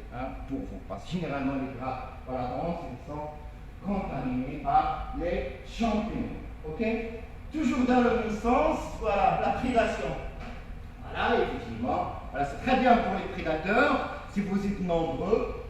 pour vous. Parce que généralement, les grappes voilà, denses, elles sont contaminées par les champignons. Ok? Toujours dans le même sens, voilà, la prédation. Voilà, effectivement, voilà, c'est très bien pour les prédateurs. Si vous êtes nombreux,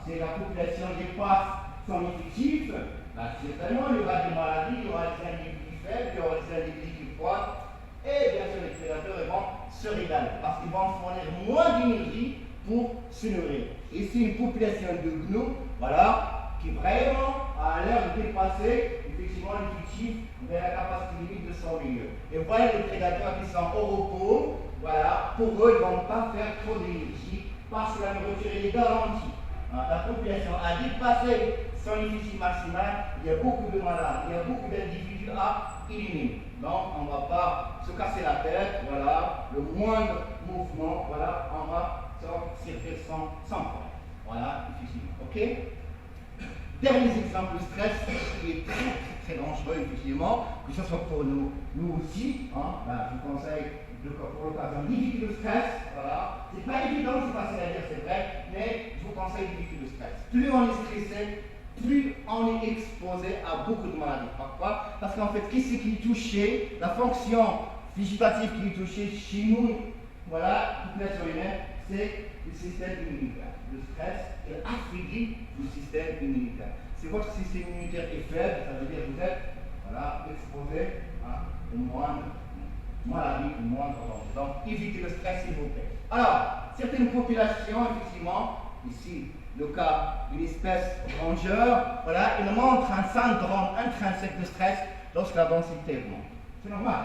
si la population dépasse son effectif, certainement il y aura des maladies, il y aura des individus faibles, il y aura des individus qui croissent, et bien sûr les prédateurs vont se régaler parce qu'ils vont fournir moins d'énergie pour se nourrir. Et c'est une population de gnous, voilà, qui vraiment a l'air de dépasser effectivement l'effectif vers la capacité limite de son milieu. Et voilà les prédateurs qui sont au repos, voilà, pour eux, ils ne vont pas faire trop d'énergie parce que la nourriture est garantie. La population a dépassé son effectif maximal, il y a beaucoup de malades, il y a beaucoup d'individus à éliminer. Donc, on ne va pas se casser la tête, voilà, le moindre mouvement, voilà, on va s'en servir sans problème. Voilà, effectivement, ok? Dernier exemple, le stress, qui est très dangereux, effectivement, que ce soit pour nous aussi, je vous conseille pour l'occasion d'éviter le stress, voilà. C'est pas évident, c'est facile à dire, c'est vrai, mais je vous conseille d'éviter le stress. Plus on est stressé, plus on est exposé à beaucoup de maladies. Pourquoi? Parce qu'en fait, qu'est-ce qui est touché? La fonction végétative qui est touchée chez nous, voilà, population humaine, c'est le système immunitaire. Le stress affaiblit le système immunitaire. Si votre système immunitaire est faible, ça veut dire que vous êtes voilà, exposé au moindre maladie, au moindre danger. Donc, évitez le stress, s'il vous plaît. Alors, certaines populations, effectivement, ici, le cas d'une espèce rongeur, voilà, il montre un syndrome intrinsèque de stress lorsque la densité augmente. C'est normal.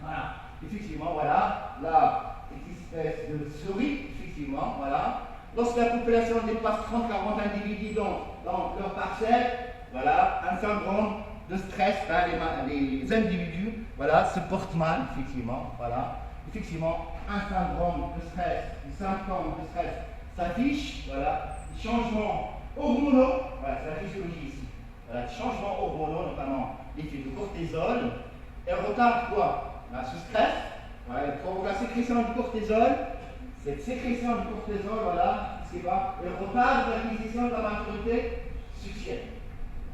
Voilà. Effectivement, voilà, là, cette espèce de souris, effectivement, voilà. Lorsque la population dépasse 30-40 individus dans leur parcelle, voilà, un syndrome de stress, les individus, voilà, se portent mal, effectivement, voilà. Effectivement, un syndrome de stress, des symptômes de stress s'affiche, voilà, changements hormonaux, voilà, c'est la physiologie ici, voilà, changements hormonaux, notamment l'effet de cortisol. Elle retarde quoi? Ce stress, voilà, elle provoque la sécrétion du cortisol. Cette sécrétion du cortisol, voilà, c'est pas, elle retarde l'acquisition de la maturité sexuelle.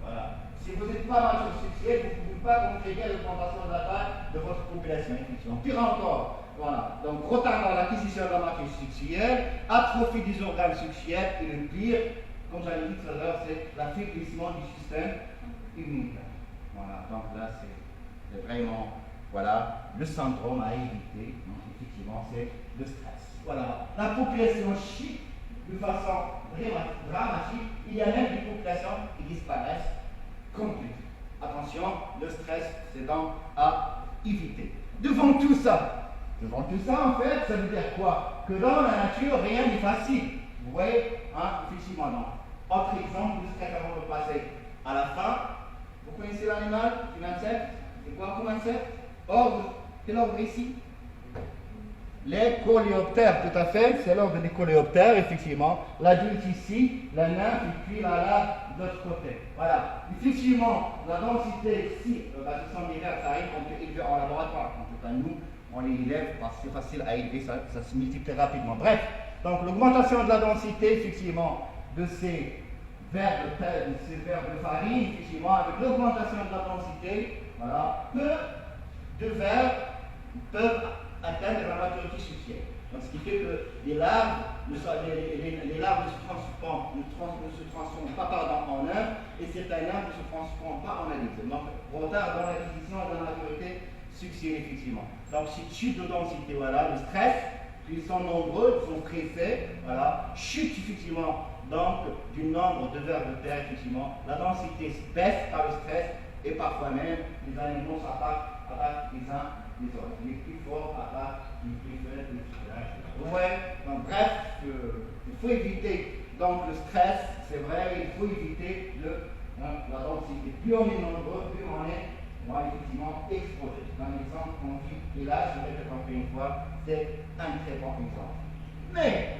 Voilà. Si vous n'êtes pas mature sexuelle, vous ne pouvez pas contribuer à l'augmentation de la taille de votre population, effectivement. Pire encore, voilà. Donc, retard dans l'acquisition de la maturité sexuelle, atrophie des organes sexuels, et le pire, comme j'avais dit tout à l'heure, c'est l'affaiblissement du système immunitaire. Voilà. Donc là, c'est vraiment, voilà, le syndrome à éviter. Donc, effectivement, c'est le stress. Voilà. La population chute de façon dramatique. Il y a même des populations qui disparaissent complètement. Attention, le stress, c'est donc à éviter. Devant tout ça, en fait, ça veut dire quoi? Que dans la nature, rien n'est facile. Vous voyez, hein, effectivement, non. Autre exemple, le stress avant de passer à la fin. Vous connaissez l'animal, une insecte? C'est quoi comme insecte? Ordre, quel ordre ici? Les coléoptères, tout à fait, c'est l'ordre des coléoptères, effectivement. L'adulte ici, la nymphe, et puis la larve de l'autre côté. Voilà. Effectivement, la densité ici, ce sont des vers, ça arrive qu'on peut élever en laboratoire. En tout cas, nous, on les élève parce que c'est facile à élever, ça se multiplie rapidement. Bref, donc l'augmentation de la densité, effectivement, de ces vers de terre, de ces vers de farine, effectivement, avec l'augmentation de la densité, voilà, peu de vers peuvent atteindre la maturité sexuelle. Donc, ce qui fait que les larves ne se transforment pas en œufs et certains larves ne se transforment pas en adultes. Donc, retard dans l'acquisition de la maturité sexuelle, effectivement. Donc, c'est chute de densité, voilà, le stress, puis ils sont nombreux, ils sont très faibles, voilà, chute, effectivement, donc, du nombre de vers de terre, effectivement. La densité baisse par le stress et parfois même les animaux s'attaquent les uns les autres. Les plus forts attaquent les plus faibles, etc. Ouais, donc bref, il faut éviter donc le stress, c'est vrai, il faut éviter la densité. Plus on est nombreux, plus on est effectivement exposé. Dans l'exemple qu'on vit, et là, je répète encore une fois, c'est un très bon exemple. Mais,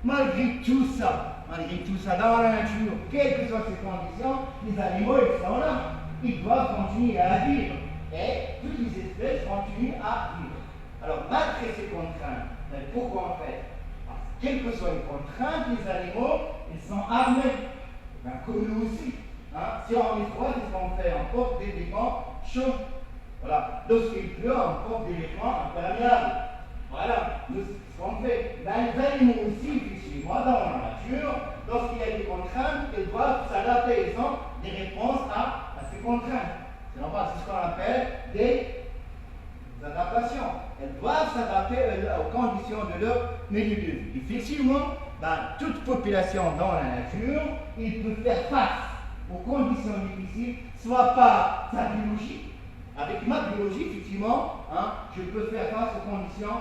malgré tout ça, dans la nature, quelles que soient ces conditions, les animaux, ils sont là. Ils doivent continuer à vivre. Et toutes les espèces continuent à vivre. Alors, malgré ces contraintes, pourquoi en fait? Parce que quelles que soient les contraintes, les animaux, ils sont armés. Comme nous aussi. Hein? Si on est froid, qu'est-ce qu'on fait? On porte des vêtements chauds. Voilà. Lorsqu'il pleut, on porte des vêtements imperméables. Voilà. Ce qu'on fait. Les animaux aussi, effectivement, dans la nature, lorsqu'il y a des contraintes, ils doivent s'adapter. Ils ont des réponses à ces contraintes. C'est ce qu'on appelle des adaptations. Elles doivent s'adapter aux conditions de leur milieu de vie. Effectivement, dans toute population dans la nature, il peut faire face aux conditions difficiles, soit par sa biologie. Avec ma biologie, effectivement, je peux faire face aux conditions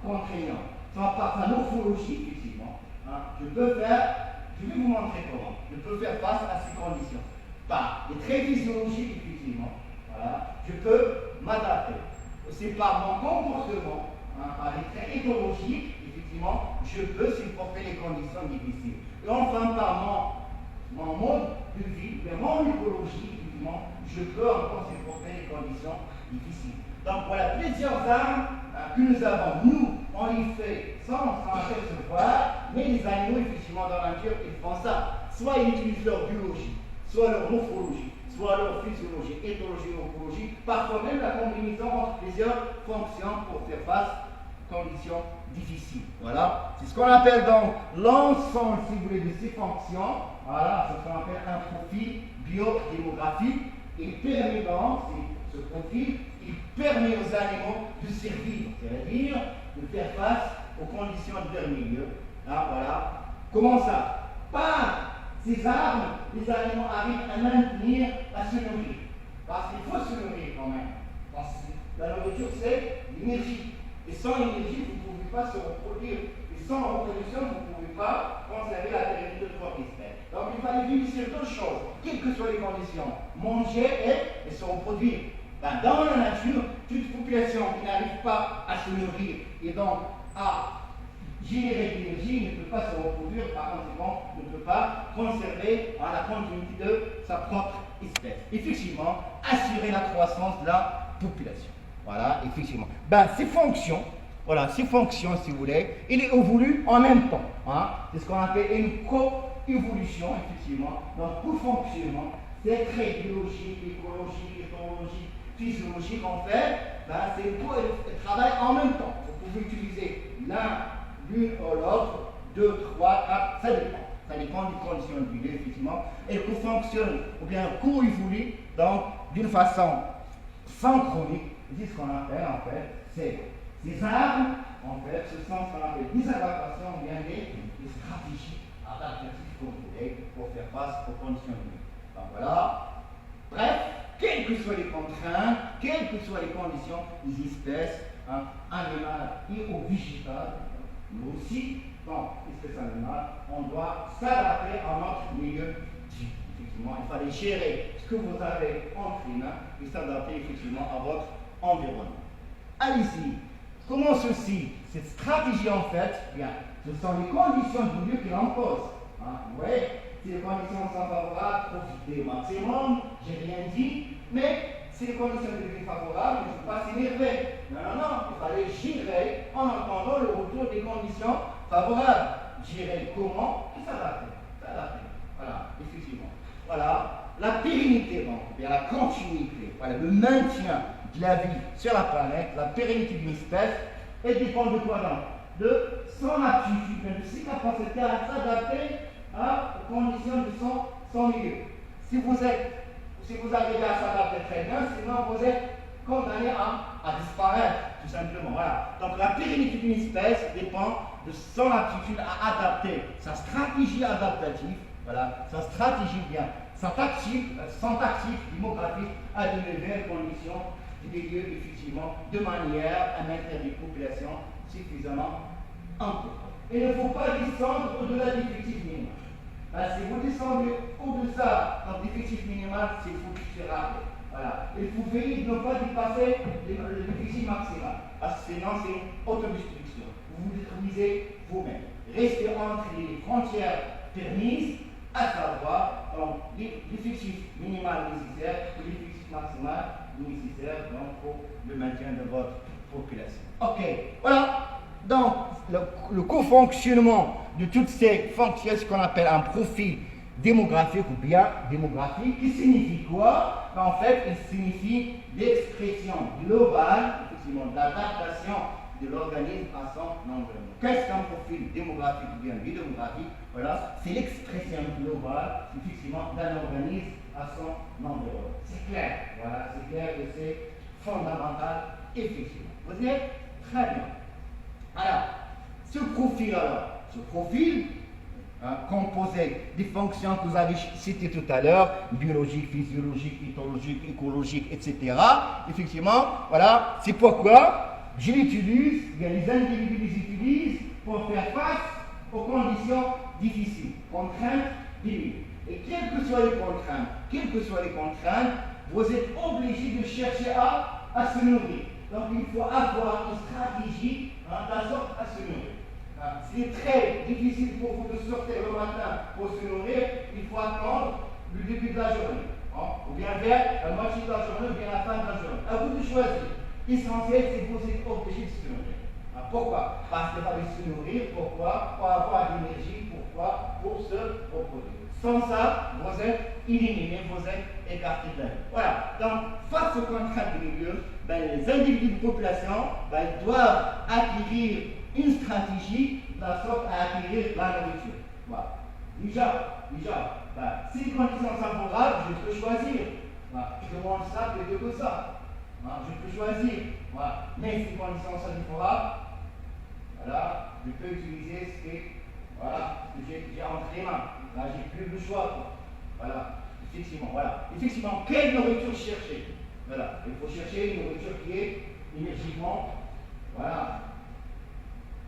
contraignantes. Soit par sa morphologie, effectivement. Je vais vous montrer comment. Je peux faire face à ces conditions. Par les traits physiologiques, effectivement, voilà, je peux m'adapter. C'est par mon comportement, par les traits éthologiques, effectivement, je peux supporter les conditions difficiles. Et enfin, par mon mode de vie, mon écologie, effectivement, je peux encore supporter les conditions difficiles. Donc voilà plusieurs armes que nous avons. Nous, on les fait sans apercevoir, mais les animaux, effectivement, dans la nature, ils font ça. Soit ils utilisent leur biologie, soit leur morphologie, soit leur physiologie, éthologie, morphologie, parfois même la combinaison entre plusieurs fonctions pour faire face aux conditions difficiles. Voilà, c'est ce qu'on appelle donc l'ensemble, si vous voulez, de ces fonctions. Voilà, c'est ce qu'on appelle un profil biodémographique. Il permet donc, ce profil, il permet aux animaux de survivre, c'est-à-dire de faire face aux conditions de leur milieu. Voilà. Comment ça? Par ces armes, les animaux arrivent à maintenir, à se nourrir. Parce qu'il faut se nourrir quand même. Parce que la nourriture, c'est l'énergie. Et sans énergie, vous ne pouvez pas se reproduire. Et sans reproduction, vous ne pouvez pas conserver la pérennité de votre espèce. Donc il fallait vivre sur deux choses, quelles que soient les conditions, manger et se reproduire. Dans la nature, toute population qui n'arrive pas à se nourrir et donc à générer de l'énergie, ne peut pas se reproduire, par conséquent, ne peut pas conserver la continuité de sa propre espèce. Effectivement, assurer la croissance de la population. Voilà, effectivement. Ben, ces fonctions, voilà, ces fonctions, si vous voulez, il est évolue en même temps. Hein. C'est ce qu'on appelle une co-évolution, effectivement. Donc, pour fonctionnement, des traits biologiques, écologiques, éthologiques, physiologiques, en fait, ben, c'est tout travail en même temps. Vous pouvez utiliser l'une ou l'autre, 2, 3, 4, ça dépend. Ça dépend des conditions de vie, effectivement. Et pour fonctionne, ou bien co-évolue, donc, d'une façon synchronique, c'est ce qu'on appelle, en fait, c'est ces armes, en fait, ce sont ce qu'on appelle des adaptations, ou bien des stratégies adaptatives, comme vous voulez, pour faire face aux conditions de vie. Donc voilà. Bref, quelles que soient les contraintes, quelles que soient les conditions, les espèces animales et ou végétales, nous aussi, dans l'espèce animale, on doit s'adapter à notre milieu de vie. Effectivement, il fallait gérer ce que vous avez entre les mains et s'adapter effectivement à votre environnement. Allez-y. Comment ceci, cette stratégie en fait, bien, ce sont les conditions de milieu qui l'imposent. Vous voyez, si les conditions sont favorables, profitez au maximum, j'ai rien dit, mais si les conditions de vie favorables, il ne faut pas s'énerver. Non, il fallait gérer en attendant le retour des conditions favorables. Gérer comment et s'adapter. Voilà, effectivement. Voilà, la pérennité, donc, bien la continuité, voilà, le maintien de la vie sur la planète, la pérennité d'une espèce, elle dépend de quoi donc? De son aptitude, de ses capacités à s'adapter aux conditions de son milieu. Si vous arrivez à s'adapter très bien, sinon vous êtes condamné à disparaître, tout simplement. Voilà. Donc la pérennité d'une espèce dépend de son aptitude à adapter, sa stratégie adaptative, voilà, sa stratégie bien, son tactique démographique à de nouvelles conditions des lieux, effectivement, de manière à maintenir des populations suffisamment importantes. Il ne faut pas descendre au-delà de l'effectif minimal. Si vous descendez au-delà de l'effectif minimal, c'est foutu, c'est rare. Voilà. Il faut veiller de ne pas dépasser l'effectif maximal. Parce que sinon, c'est une autodestruction. Vous vous détruisez vous-même. Restez entre les frontières permises, à savoir l'effectif minimal nécessaire et l'effectif maximal nécessaire pour le maintien de votre population. Ok, voilà. Donc, le co-fonctionnement de toutes ces fonctions, ce qu'on appelle un profil démographique ou bien démographique, qui signifie quoi? En fait, il signifie l'expression globale, effectivement, de l'adaptation de l'organisme à son environnement. Qu'est-ce qu'un profil démographique ou bien démographique? Voilà, c'est l'expression globale, effectivement, d'un organisme à son environnement. C'est clair, voilà, c'est clair que c'est fondamental, effectivement. Vous êtes très bien. Alors, ce profil, composé des fonctions que vous avez citées tout à l'heure, biologique, physiologique, éthologique, écologique, etc. Effectivement, voilà, c'est pourquoi je l'utilise, les individus les utilisent pour faire face aux conditions difficiles, contraintes du milieu. Et quelles que soient les contraintes, vous êtes obligé de chercher à se nourrir. Donc il faut avoir une stratégie de la sorte à se nourrir. C'est très difficile pour vous de sortir le matin pour se nourrir, il faut attendre le début de la journée. Ou bien vers la moitié de la journée, ou bien la fin de la journée. À vous de choisir. L'essentiel, c'est que vous êtes obligé de se nourrir. Pourquoi? Parce qu'il fallait se nourrir. Pourquoi? Pour avoir de l'énergie. Pourquoi? Pour se reproduire. Sans ça, vous êtes éliminé, vous êtes écarté de la vie. Voilà. Donc, face aux contraintes du milieu, les individus de population ils doivent acquérir une stratégie de la sorte à acquérir la nourriture. Voilà. Déjà, si les conditions sont favorables, je peux choisir. Voilà. Je mange ça plutôt que ça. Voilà. Je peux choisir. Voilà. Mais si les conditions sont défavorables, voilà, je peux utiliser ce que j'ai entre les mains. Là, j'ai plus le choix. Voilà. Effectivement, quelle nourriture chercher? Voilà. Il faut chercher une nourriture qui est énergiquement,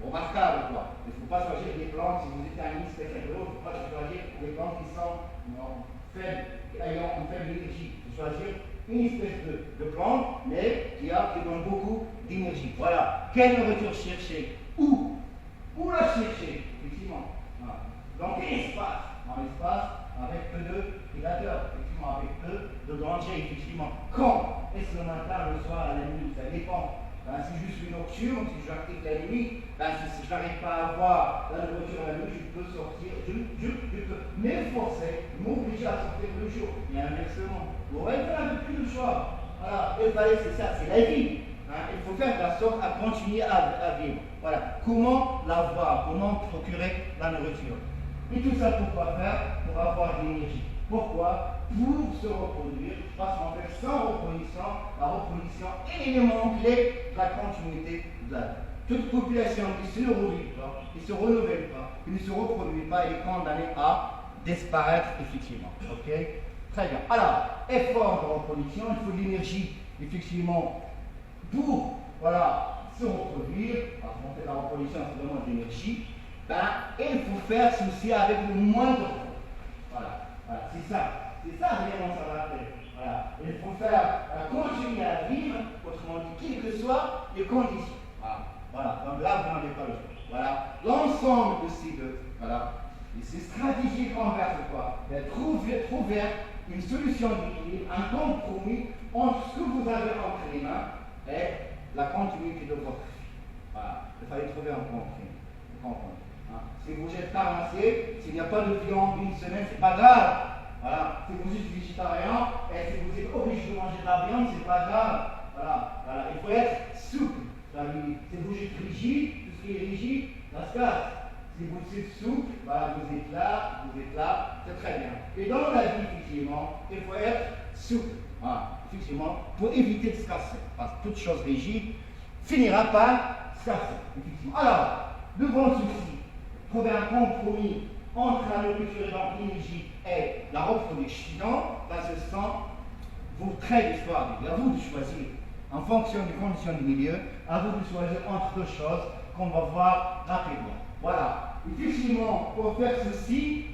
remarquable, quoi. Il ne faut pas choisir des plantes, si vous êtes un ministre spécial de l'eau, il ne faut pas choisir des plantes qui sont faibles, ayant une faible énergie. Il faut choisir une espèce de plante, mais qui donne beaucoup d'énergie. Voilà. Quelle nourriture chercher? Où? pour la chercher, effectivement. Voilà. Donc l'espace, dans l'espace, avec peu de prédateurs, effectivement, avec peu de dangers, effectivement. Quand est-ce le matin, le soir, la nuit, ça dépend. Ben, si je suis nocturne, si j'active la nuit, ben, si je n'arrive pas à voir la nourriture la nuit, je peux sortir, je peux m'efforcer, m'obliger à sortir le jour. Et inversement. Vous voyez qu'on n'a plus de choix. Voilà, et c'est ça, c'est la vie. Hein. Il faut faire de la sorte à continuer à vivre. Voilà. Comment l'avoir, comment procurer la nourriture. Et tout ça pour quoi faire? Pour avoir de l'énergie. Pourquoi? Pour se reproduire, parce qu'en fait, sans reproduction, la reproduction est l'élément clé de la continuité de la vie. Toute population qui ne se renouvelle pas, qui ne se renouvelle pas, qui ne se reproduit pas, est condamnée à disparaître effectivement. Ok? Très bien. Alors, effort de reproduction, il faut de l'énergie, effectivement, pour se reproduire. Parce qu'en fait, la reproduction, c'est vraiment de l'énergie. Et il faut faire ceci avec le moindre effort. Voilà. C'est ça vraiment ça va faire. Voilà. Il faut continuer à vivre, autrement dit, quelles que soient les conditions. Voilà. Donc là, vous n'en avez pas le choix. Voilà. L'ensemble de ces deux, et ces stratégies convergent quoi? Trouver une solution d'équilibre, un compromis entre ce que vous avez entre les mains et la continuité de votre vie. Voilà. Il fallait trouver un compromis. Si vous êtes carnassier, s'il n'y a pas de viande une semaine, c'est pas grave. Voilà. Si vous êtes végétarien et si vous êtes obligé de manger de la viande, c'est pas grave. Voilà. Il faut être souple. Si vous êtes rigide, tout ce qui est rigide, ça se casse. Si vous êtes souple, vous êtes là, c'est très bien. Et dans la vie, effectivement, il faut être souple. Effectivement, pour éviter de se casser. Parce que toute chose rigide finira par se casser. Effectivement. Alors, le grand souci, trouver un compromis entre la nourriture et donc l'énergie et la reproduction, dans ce sens, vous traitez l'histoire. À vous de choisir, en fonction des conditions du milieu, à vous de choisir entre deux choses qu'on va voir rapidement. Voilà. Effectivement, pour faire ceci,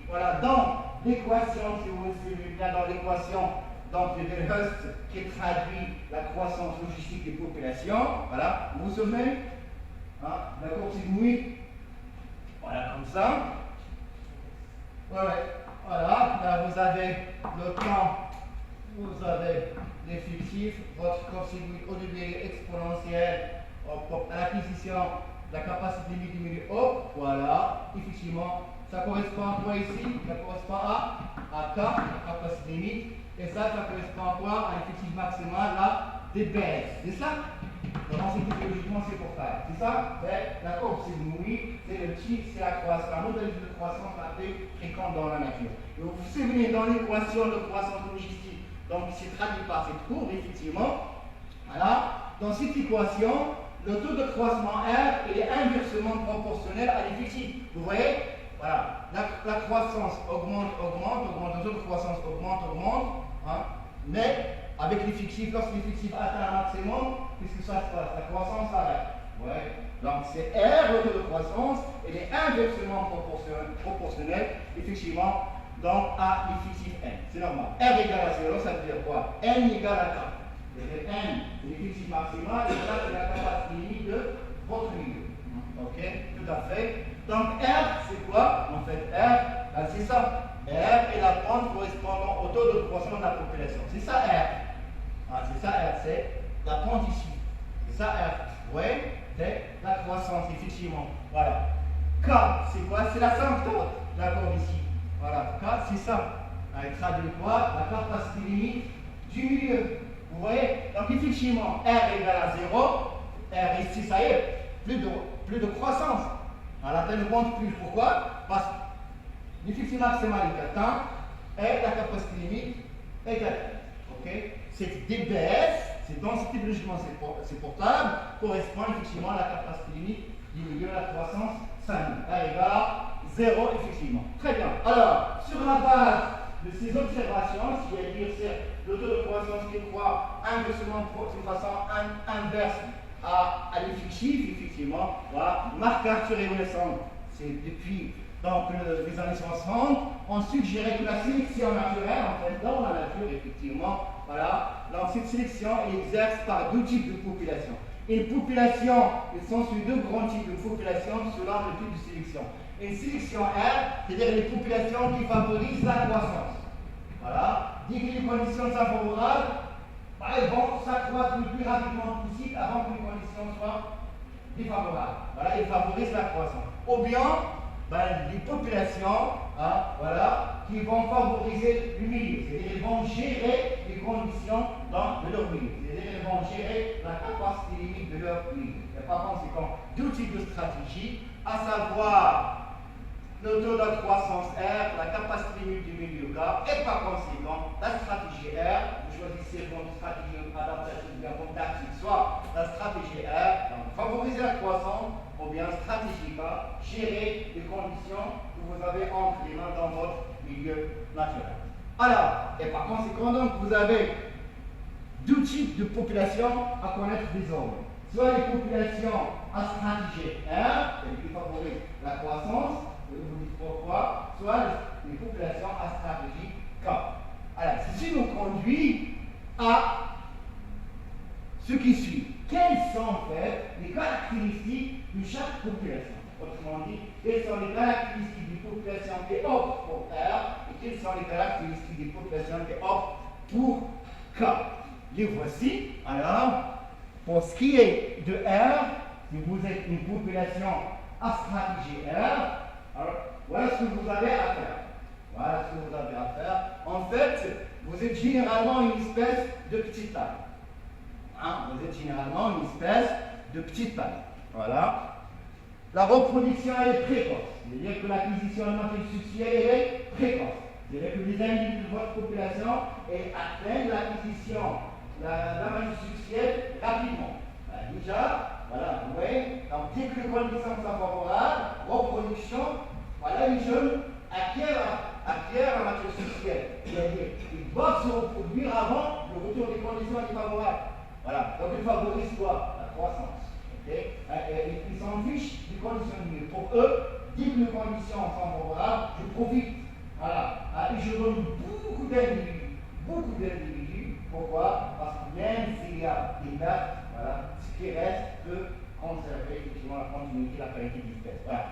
dans l'équation, si vous suivez bien dans l'équation, donc de Verhulst qui traduit la croissance logistique des populations, vous vous souvenez? La courbe sigmoïde. Voilà, comme ça. Voilà, là vous avez le temps, vous avez l'effectif, votre courbe sigmoïde au début est exponentielle à l'acquisition de la capacité limite du milieu haut. Voilà, effectivement, ça correspond à quoi ici? Ça correspond à K, la capacité limite, et ça correspond à quoi? À l'effectif maximal, la DBS. C'est ça? Comment c'est typologiquement c'est pour ça? C'est ça? C'est la courbe sigmoïde, c'est le type, c'est la croissance, la modalité de croissance la plus fréquente dans la nature. Et vous vous souvenez dans l'équation de croissance logistique, donc c'est traduit par cette courbe, effectivement. Voilà. Dans cette équation, le taux de croissement R il est inversement proportionnel à l'effectif. Vous voyez? Voilà. La croissance augmente, le taux de croissance augmente, mais avec l'effectif, lorsque l'effectif atteint un maximum, qu'est-ce que ça se passe? La croissance s'arrête. Donc c'est R, le taux de croissance, il est inversement proportionnel, effectivement, donc à l'effectif N. C'est normal. R égale à 0, ça veut dire quoi? N égale à 4. N, c'est l'effectif maximal, et là, c'est la capacité limite de votre milieu. Ok? Tout à fait. Donc R, c'est quoi? En fait, R, c'est ça. R est la pente correspondant au taux de croissance de la population. C'est ça R. C'est ça R, c'est la pente ici. C'est ça R. Oui, c'est la croissance, effectivement. Voilà. K, c'est quoi? C'est la symptôme de la courbe ici. Voilà. K, c'est ça. Elle traduit quoi? La capacité limite du milieu. Vous voyez? Donc, effectivement, R égale à 0. R ici, ça y est, plus de croissance. Alors, elle ne compte plus. Pourquoi? Parce que l'effectif maximal est atteint et la capacité limite est atteinte. Ok? Cette DBS, cette densité biologiquement supportable, correspond effectivement à la capacité limite du milieu de la croissance sanguine. Elle égale à 0, effectivement. Très bien. Alors, sur la base de ces observations, c'est-à-dire c'est le taux de croissance qui croît inversement de façon inverse à l'effectif, effectivement, voilà. Marc Arthur et Wilson, c'est depuis donc, les années 60, ont suggéré que la sélection naturelle, en fait, dans la nature, effectivement, voilà, donc cette sélection elle exerce par deux types de populations. Une population, ils sont sur deux grands types de populations selon le type de sélection. Une sélection R, c'est-à-dire les populations qui favorisent la croissance. Voilà. Dès que les conditions sont favorables, elles vont s'accroître le plus rapidement possible avant que les conditions soient défavorables. Voilà, ils favorisent la croissance. Ou bien, les populations, voilà, qui vont favoriser le milieu. C'est-à-dire qu'ils vont gérer les conditions de leur milieu. C'est-à-dire qu'ils vont gérer la capacité limite de leur milieu. Et par conséquent, deux types de stratégies, à savoir le taux de croissance R, la capacité limite du milieu K, et par conséquent, la stratégie R, vous choisissez votre stratégie adaptative ou bien tactique, soit la stratégie R, donc favoriser la croissance, ou bien stratégie K, gérer les conditions que vous avez entre les mains dans votre milieu naturel. Alors, et par conséquent, donc, vous avez deux types de populations à connaître désormais. Soit les populations à stratégie R, qui favorisent la croissance, je vous dis pourquoi, soit les populations à stratégie K. Alors, ceci nous conduit à ce qui suit. Quelles sont en fait les caractéristiques de chaque population? Autrement dit, quelles sont les caractéristiques des populations qui optent pour R et quelles sont les caractéristiques des populations qui optent pour K? Les voici. Alors, pour ce qui est de R, si vous êtes une population à stratégie R, alors voilà ce que vous avez à faire. Voilà ce que vous avez à faire. En fait, vous êtes généralement une espèce de petite taille. Vous êtes généralement une espèce de petite taille. Voilà. La reproduction elle est précoce. C'est-à-dire que l'acquisition de matière sexuelle elle est précoce. C'est-à-dire que les individus de votre population atteignent l'acquisition la magie sexuelle rapidement. Déjà, voilà, vous voyez, donc dès que les conditions sont favorables, reproduction, voilà, les jeunes acquièrent la matière sexuelle. C'est-à-dire qu'ils doivent se reproduire avant le retour des conditions défavorables. Voilà, donc ils favorisent quoi? La croissance. Okay? Ils s'en fichent des conditions de milieu. Pour eux, dès que les conditions sont favorables, je profite. Voilà, et je donne beaucoup d'individus. Pourquoi? Parce que même s'il y a des pertes, voilà, ce qui reste peut conserver effectivement la continuité, la qualité de l'espèce. Voilà.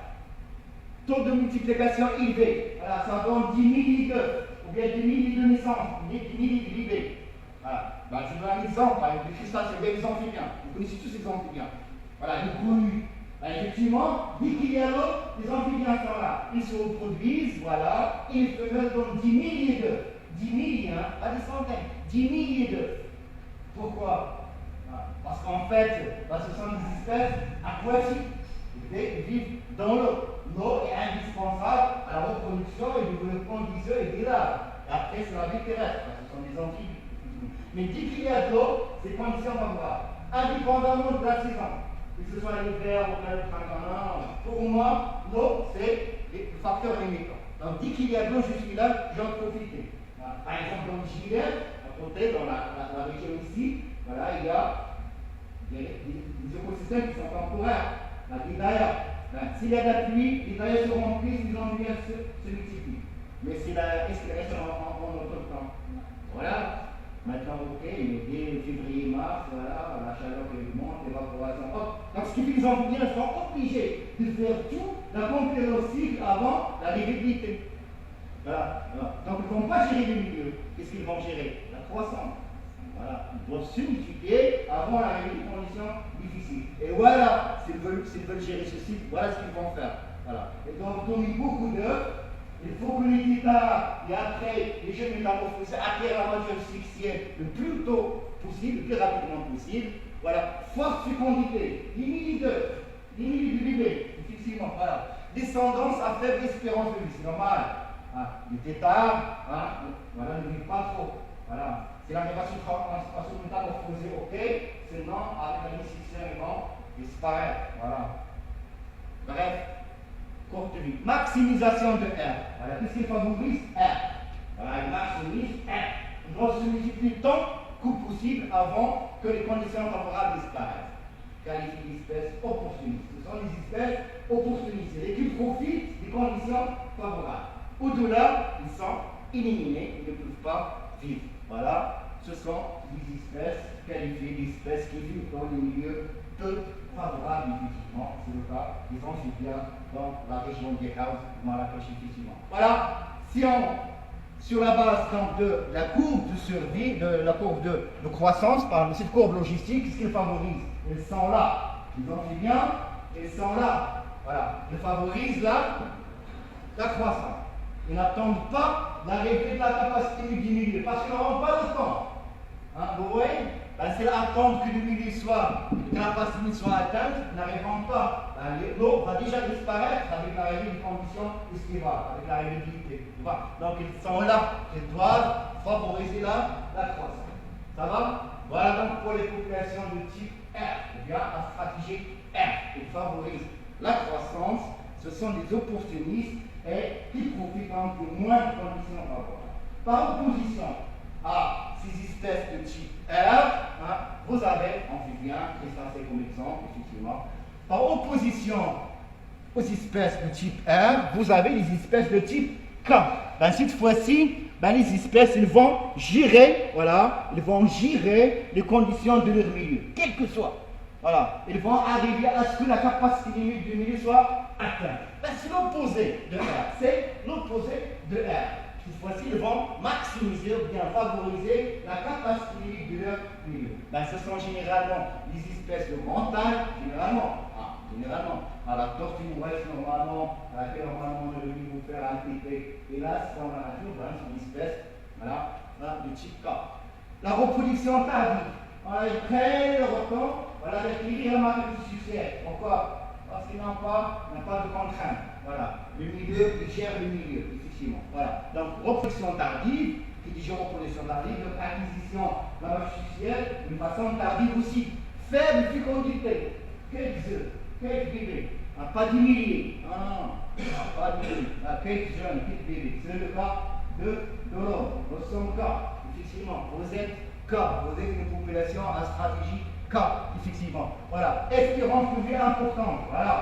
Taux de multiplication élevé, voilà, ça donne 10 milliers d'œufs, ou bien 10 milliers de naissances, 10 milliers de bébés. Voilà. Je donne un exemple, par exemple, les crustacés, les amphibiens. Vous connaissez tous ces amphibiens. Voilà, les grenouilles. Effectivement, dès qu'il y a l'eau, les amphibiens sont là. Ils se reproduisent, voilà, et les femelles donnent 10 milliers d'œufs. 10 milliers, pas des centaines, 10 milliers d'œufs. Pourquoi? Parce qu'en fait, ce sont des espèces aquatiques. Ils vivent dans l'eau. L'eau est indispensable à la reproduction et au développement des œufs et des larves. Et après, c'est la vie terrestre, ce sont des amphibies. Mais dès qu'il y a de l'eau, c'est conditions favorables. Indépendamment de la saison, que ce soit l'hiver ou le printemps, pour moi, l'eau, c'est le facteur limitant. Donc, dès qu'il y a de l'eau, je suis là, j'en profite. Par exemple, dans le Chili, à côté, dans la région ici, voilà, il y a des écosystèmes qui sont temporaires. S'il y a de la pluie, les tailles se remplissent, les embryons se multiplient. Mais est-ce qu'il reste en autre temps? Voilà. Maintenant, ok, dès février-mars, voilà, la chaleur qui monte, l'évaporation. Donc, ce qui fait que les amphibiens sont obligés de faire tout, d'accomplir leur cycle avant la viabilité. Voilà. Donc, ils ne vont pas gérer le milieu. Qu'est-ce qu'ils vont gérer? La croissance. Voilà. Ils doivent se multiplier avant l'arrivée de conditions difficiles. Et voilà, s'ils veulent gérer ce cycle, voilà ce qu'ils vont faire. Voilà. Et donc, donner beaucoup d'œufs. Il faut que les guitares et après les jeunes métamorphosés acquièrent la matière sexuelle le plus tôt possible, le plus rapidement possible. Voilà, forte fécondité, 10 milliers d'œufs, 10 milliers de bébés, effectivement, voilà. Descendance à faible espérance de vie, c'est normal. Les tétards, voilà, ne vivent pas trop. Voilà. C'est la métamorphosée, ok, seulement avec la vie sexuelle, ils vont disparaître. Voilà. Bref. Maximisation de R. Voilà, qu'est-ce qu'il favorise? R. Voilà, il maximise R. Il doit se multiplier tant que possible avant que les conditions favorables disparaissent. Qualifie l'espèce opportuniste. Ce sont les espèces opportunistes et qui profitent des conditions favorables. Au-delà, ils sont éliminés, ils ne peuvent pas vivre. Voilà, ce sont des espèces qualifiées d'espèces qui vivent dans les milieux peu favorable, effectivement, c'est le cas, disons, c'est bien dans la région des House, Marrakech, effectivement. Voilà, si on, sur la base donc, de la courbe de survie, de la courbe de croissance, par cette courbe logistique, qu'est-ce qu'elle favorise? Elles sont là, disons, c'est bien, elles sont là, voilà, elles favorisent la croissance. Ils n'attendent pas l'arrivée de la capacité du milieu, parce qu'ils n'auront pas le temps. Hein, vous voyez, c'est attendre que le milieu soit, que la capacité soit atteinte, ils n'arriveront pas. L'eau va déjà disparaître avec l'arrivée des conditions estivales, avec l'arrivée de l'été. Donc ils sont là, ils doivent favoriser la croissance. Ça va? Voilà donc pour les populations de type R, ou bien la stratégie R. Ils favorisent la croissance, ce sont des opportunistes et qui profitent donc de moins de conditions favorables. Par opposition à ces espèces de type R, vous avez amphibiens, crustacés comme exemple, effectivement. Par opposition aux espèces de type R, vous avez les espèces de type K. Cette fois-ci, les espèces ils vont gérer, voilà, ils vont gérer les conditions de leur milieu, quel que soit. Voilà, ils vont arriver à ce que la capacité limite du milieu soit atteinte. C'est l'opposé de R. C'est l'opposé de R. Cette fois-ci, ils vont maximiser ou bien favoriser la capacité limite de leur milieu. Ce sont généralement les espèces de montagne, généralement. La tortue ouest, normalement, à laquelle normalement on devrait vous faire un TP. Et là, dans la nature, c'est une espèce de type K. La reproduction tardive. Ils prennent leur temps, d'acquérir un petit succès. Pourquoi? Parce qu'ils n'ont pas de contraintes. Voilà. Le milieu, ils gèrent le milieu, effectivement. Voilà. Donc, reproduction tardive, qui dit reproduction tardive, donc acquisition d'un succès d'une façon tardive aussi. Faible fécondité. Quelques œufs, quelques bébés. Pas des milliers. Non. Pas des milliers. Quelques jeunes, quelques bébés. C'est le cas de l'homme. Dans son cas, effectivement, vous êtes une population à stratégie K, effectivement. Voilà. Espérance de vie importante. Voilà.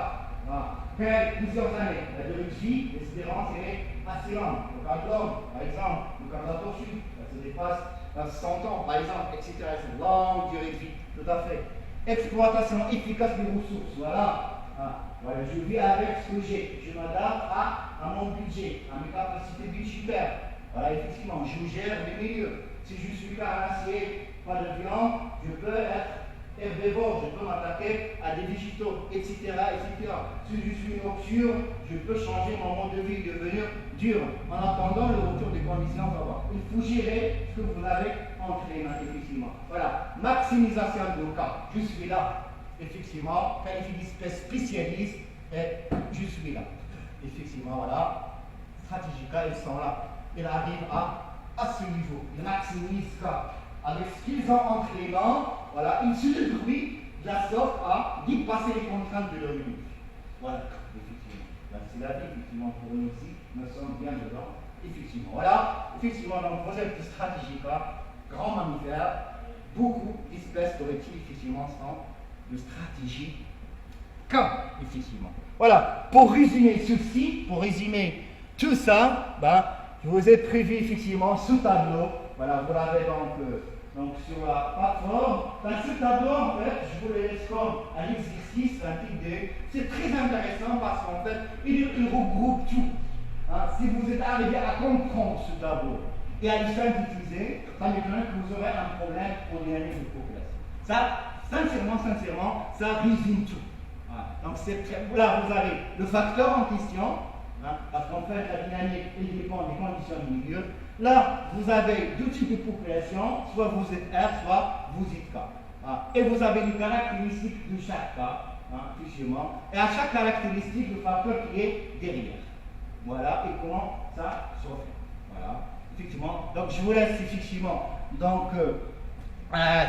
Plusieurs années. La durée de vie, l'espérance est assez longue. Le cas de l'homme, par exemple, le cas de la tortue, ça se dépasse 100 ans, par exemple, etc. C'est une longue durée de vie, tout à fait. Exploitation efficace des ressources. Voilà. Voilà, je vis avec ce que j'ai. Je m'adapte à mon budget, à mes capacités budgétaires. Voilà, effectivement, je gère les milieux. Si je suis carnassier, pas de viande, je peux être herbivore, je peux m'attaquer à des végétaux, etc., etc. Si je suis nocturne, je peux changer mon mode de vie, devenir dur, en attendant le retour des conditions favorables. Il faut gérer ce que vous avez entre les mains, effectivement. Voilà, maximisation de cas. Je suis là, effectivement, qualifié d'espèce spécialiste, et je suis là. Effectivement, voilà, stratégica, ils sont là. Ils arrivent à ce niveau. Ils maximisent cas. Avec ce qu'ils ont entre les mains, voilà, ils se débrouillent de la sorte à dépasser les contraintes de leur vie. Voilà, effectivement. C'est la vie, effectivement, pour nous aussi, nous sommes bien dedans. Effectivement, voilà, effectivement, dans le projet de stratégique, grand mammifère, beaucoup d'espèces de reptiles, effectivement, sont de stratégie K, effectivement. Voilà, pour résumer ceci, pour résumer tout ça, je vous ai prévu effectivement ce tableau. Voilà, vous l'avez donc sur la plateforme. Dans ce tableau, en fait, je vous le laisse comme un exercice, un type de. C'est très intéressant parce qu'en fait, il regroupe tout. Si vous êtes arrivé à comprendre ce tableau et à le synthétiser, ça m'étonne que vous aurez un problème en dynamique de population. Ça, sincèrement, ça résume tout. Donc là, vous avez le facteur en question, parce qu'en fait, la dynamique elle dépend des conditions du milieu. Là, vous avez deux types de populations, soit vous êtes R, soit vous êtes K. Et vous avez les caractéristiques de chaque cas, effectivement. Et à chaque caractéristique, le facteur qui est derrière. Voilà, et comment ça se fait. Voilà, effectivement. Donc, je vous laisse effectivement. Donc,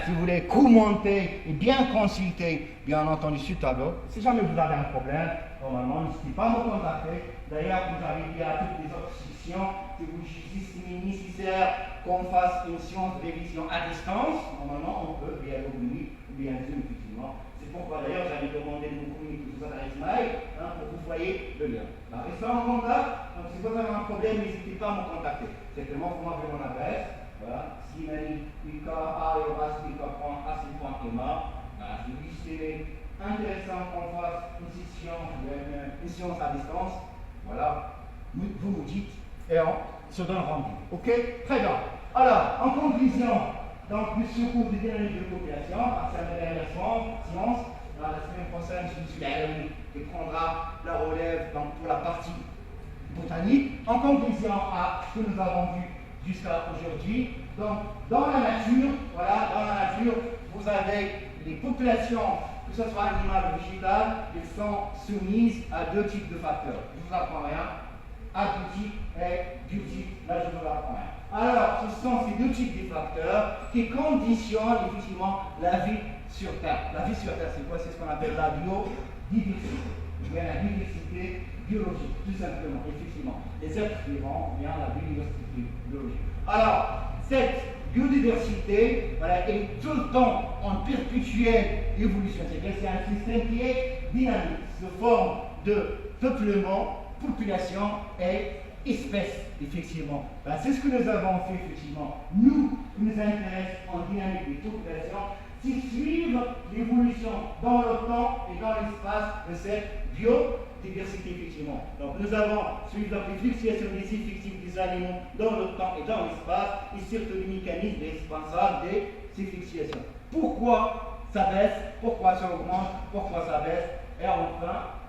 si vous voulez commenter et bien consulter, bien entendu, ce tableau. Si jamais vous avez un problème, normalement, n'hésitez pas à me contacter. D'ailleurs, vous avez dit à toutes les autres sections, si vous estimez nécessaire qu'on fasse une séance de révision à distance, normalement, on peut, via Google Meet ou via Zoom, effectivement. C'est pourquoi, d'ailleurs, j'avais demandé de vous communiquer sous adresse mail pour que vous voyez le lien. Restez en contact. Donc, si vous avez un problème, n'hésitez pas à me contacter. Simplement, vous m'avez mon adresse. Voilà, simani.ika.ac.ma. Voilà, c'est intéressant qu'on fasse une session à distance. Voilà, vous me dites et on se donne rendez-vous. Ok? Très bien. Alors, en conclusion, donc, ce cours de dynamique de population, c'est la dernière séance. La semaine prochaine, je suis là qui prendra la relève donc, pour la partie botanique. En conclusion à ce que nous avons vu jusqu'à aujourd'hui, donc dans la nature, voilà, dans la nature, vous avez les populations, que ce soit animales ou végétales, elles sont soumises à deux types de facteurs. Je vous apprends rien. Abiotique et biotique, là je vous apprends rien. Alors, ce sont ces deux types de facteurs qui conditionnent effectivement la vie sur Terre. La vie sur Terre, c'est quoi? C'est ce qu'on appelle la biodiversité. Ou bien la diversité biologique, tout simplement, effectivement. Les êtres vivants, ou bien la biodiversité biologique. Alors, cette biodiversité, voilà, est tout le temps en perpétuelle évolution. C'est un système qui est dynamique, sous forme de peuplement, population et espèces, effectivement. Ben, c'est ce que nous avons fait, effectivement. Nous, ce qui nous intéresse en dynamique des populations, c'est suivre l'évolution dans le temps et dans l'espace de cette biodiversité, effectivement. Donc, nous avons suivi les fluctuations des effectifs des animaux dans le temps et dans l'espace, et surtout les mécanismes responsables de ces fluctuations. Pourquoi ça baisse? Pourquoi ça augmente? Pourquoi ça baisse? Et enfin,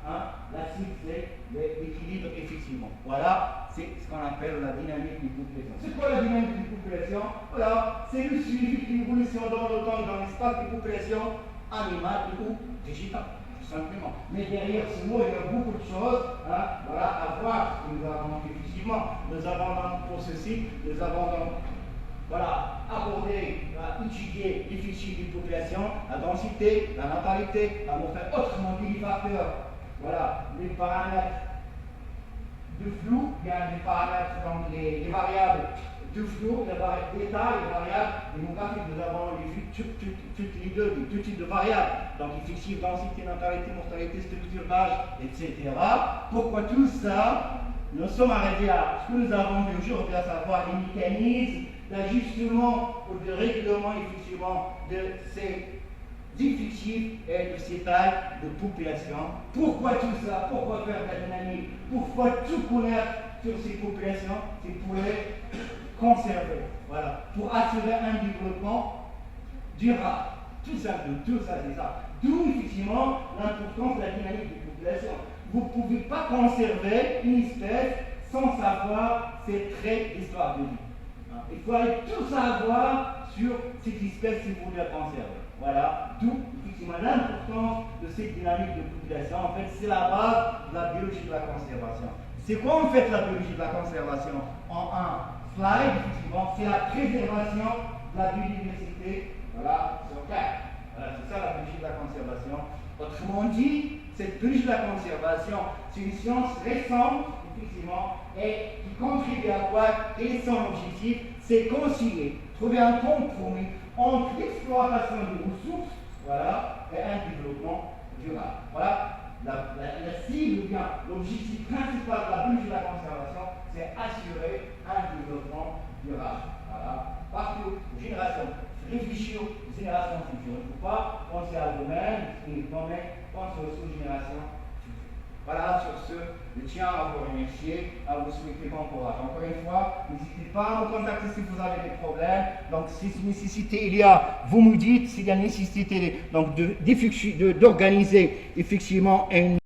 la cible, c'est l'équilibre, effectivement. Voilà, c'est ce qu'on appelle la dynamique des populations. C'est quoi la dynamique des populations? Voilà, c'est le suivi de l'évolution dans le temps et dans l'espace des populations animales ou végétales, tout simplement. Mais derrière ce mot, il y a beaucoup de choses voilà, à voir. Nous avons effectivement, nous avons donc pour ceci, nous avons donc voilà, aborder, étudier les fichiers des populations, la densité, la natalité, la mortalité, autrement dit les facteurs. Voilà, les paramètres de flou, bien les paramètres, donc les variables de flou, les variables d'état, les variables démographiques. Nous avons vu toutes les deux types de variables. Donc effectif, densité, natalité, mortalité, structure d'âge, etc. Pourquoi tout ça? Nous sommes arrivés à ce que nous avons vu aujourd'hui, à savoir les mécanismes d'ajustement ou de règlement effectivement de ces effectifs et de ces tailles de population. Pourquoi tout ça? Pourquoi faire de la dynamique? Pourquoi tout connaître sur ces populations? C'est pour les conserver, voilà, pour assurer un développement durable. Tout simplement, tout ça, c'est ça. D'où effectivement l'importance de la dynamique des populations. Vous ne pouvez pas conserver une espèce sans savoir ses traits d'histoire de vie. Il faut aller tout savoir sur cette espèce si vous voulez la conserver. Voilà, d'où effectivement l'importance de cette dynamique de population. En fait, c'est la base de la biologie de la conservation. C'est quoi en fait la biologie de la conservation? En un slide, effectivement, c'est la préservation de la biodiversité, voilà, sur Terre. Voilà, c'est ça la biologie de la conservation. Autrement dit, cette biologie de la conservation, c'est une science récente, effectivement, et qui contribue à quoi? Et son objectif, c'est concilier, trouver un compromis entre l'exploitation des ressources, voilà, et un développement durable. Voilà, la cible, ou bien l'objectif principal de la biologie de la conservation, c'est assurer un développement durable. Voilà, partout, aux générations. Réfléchir aux générations futures. Il ne faut pas penser à vous-même uniquement, mais penser aux générations futures. Voilà, sur ce, je tiens à vous remercier, à vous souhaiter bon courage. Encore une fois, n'hésitez pas à me contacter si vous avez des problèmes. Donc, si nécessité il y a, vous me dites s'il y a nécessité donc d'organiser effectivement une